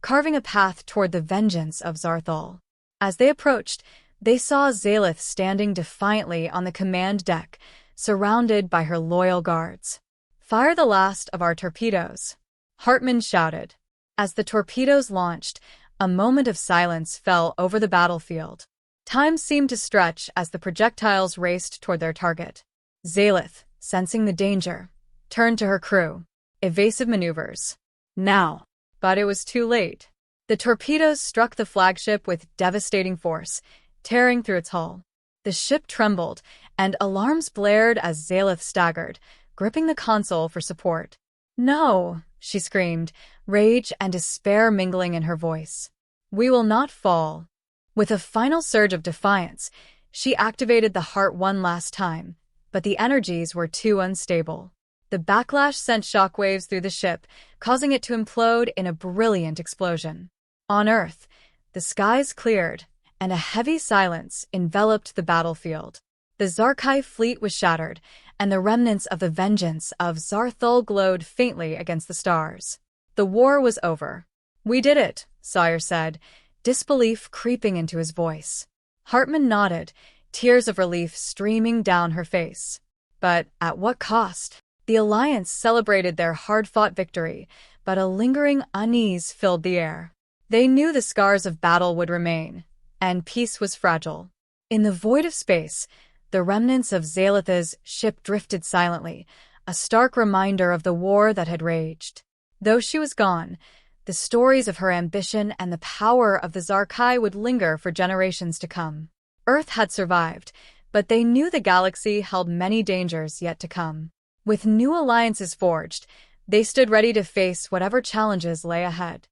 carving a path toward the vengeance of Zarthol. As they approached, they saw Zalith standing defiantly on the command deck, surrounded by her loyal guards. Fire the last of our torpedoes, Hartman shouted. As the torpedoes launched, a moment of silence fell over the battlefield. Time seemed to stretch as the projectiles raced toward their target. Zalith, sensing the danger, turned to her crew. Evasive maneuvers. Now. But it was too late. The torpedoes struck the flagship with devastating force, tearing through its hull. The ship trembled, and alarms blared as Zalith staggered, gripping the console for support. No, she screamed, rage and despair mingling in her voice. We will not fall. With a final surge of defiance, she activated the heart one last time, but the energies were too unstable. The backlash sent shockwaves through the ship, causing it to implode in a brilliant explosion. On Earth, the skies cleared, and a heavy silence enveloped the battlefield. The Zarkai fleet was shattered, and the remnants of the vengeance of Zarthol glowed faintly against the stars. The war was over. We did it, Sawyer said, disbelief creeping into his voice. Hartman nodded, tears of relief streaming down her face. But at what cost? The Alliance celebrated their hard-fought victory, but a lingering unease filled the air. They knew the scars of battle would remain, and peace was fragile. In the void of space, the remnants of Zalith's ship drifted silently, a stark reminder of the war that had raged. Though she was gone, the stories of her ambition and the power of the Zarkai would linger for generations to come. Earth had survived, but they knew the galaxy held many dangers yet to come. With new alliances forged, they stood ready to face whatever challenges lay ahead.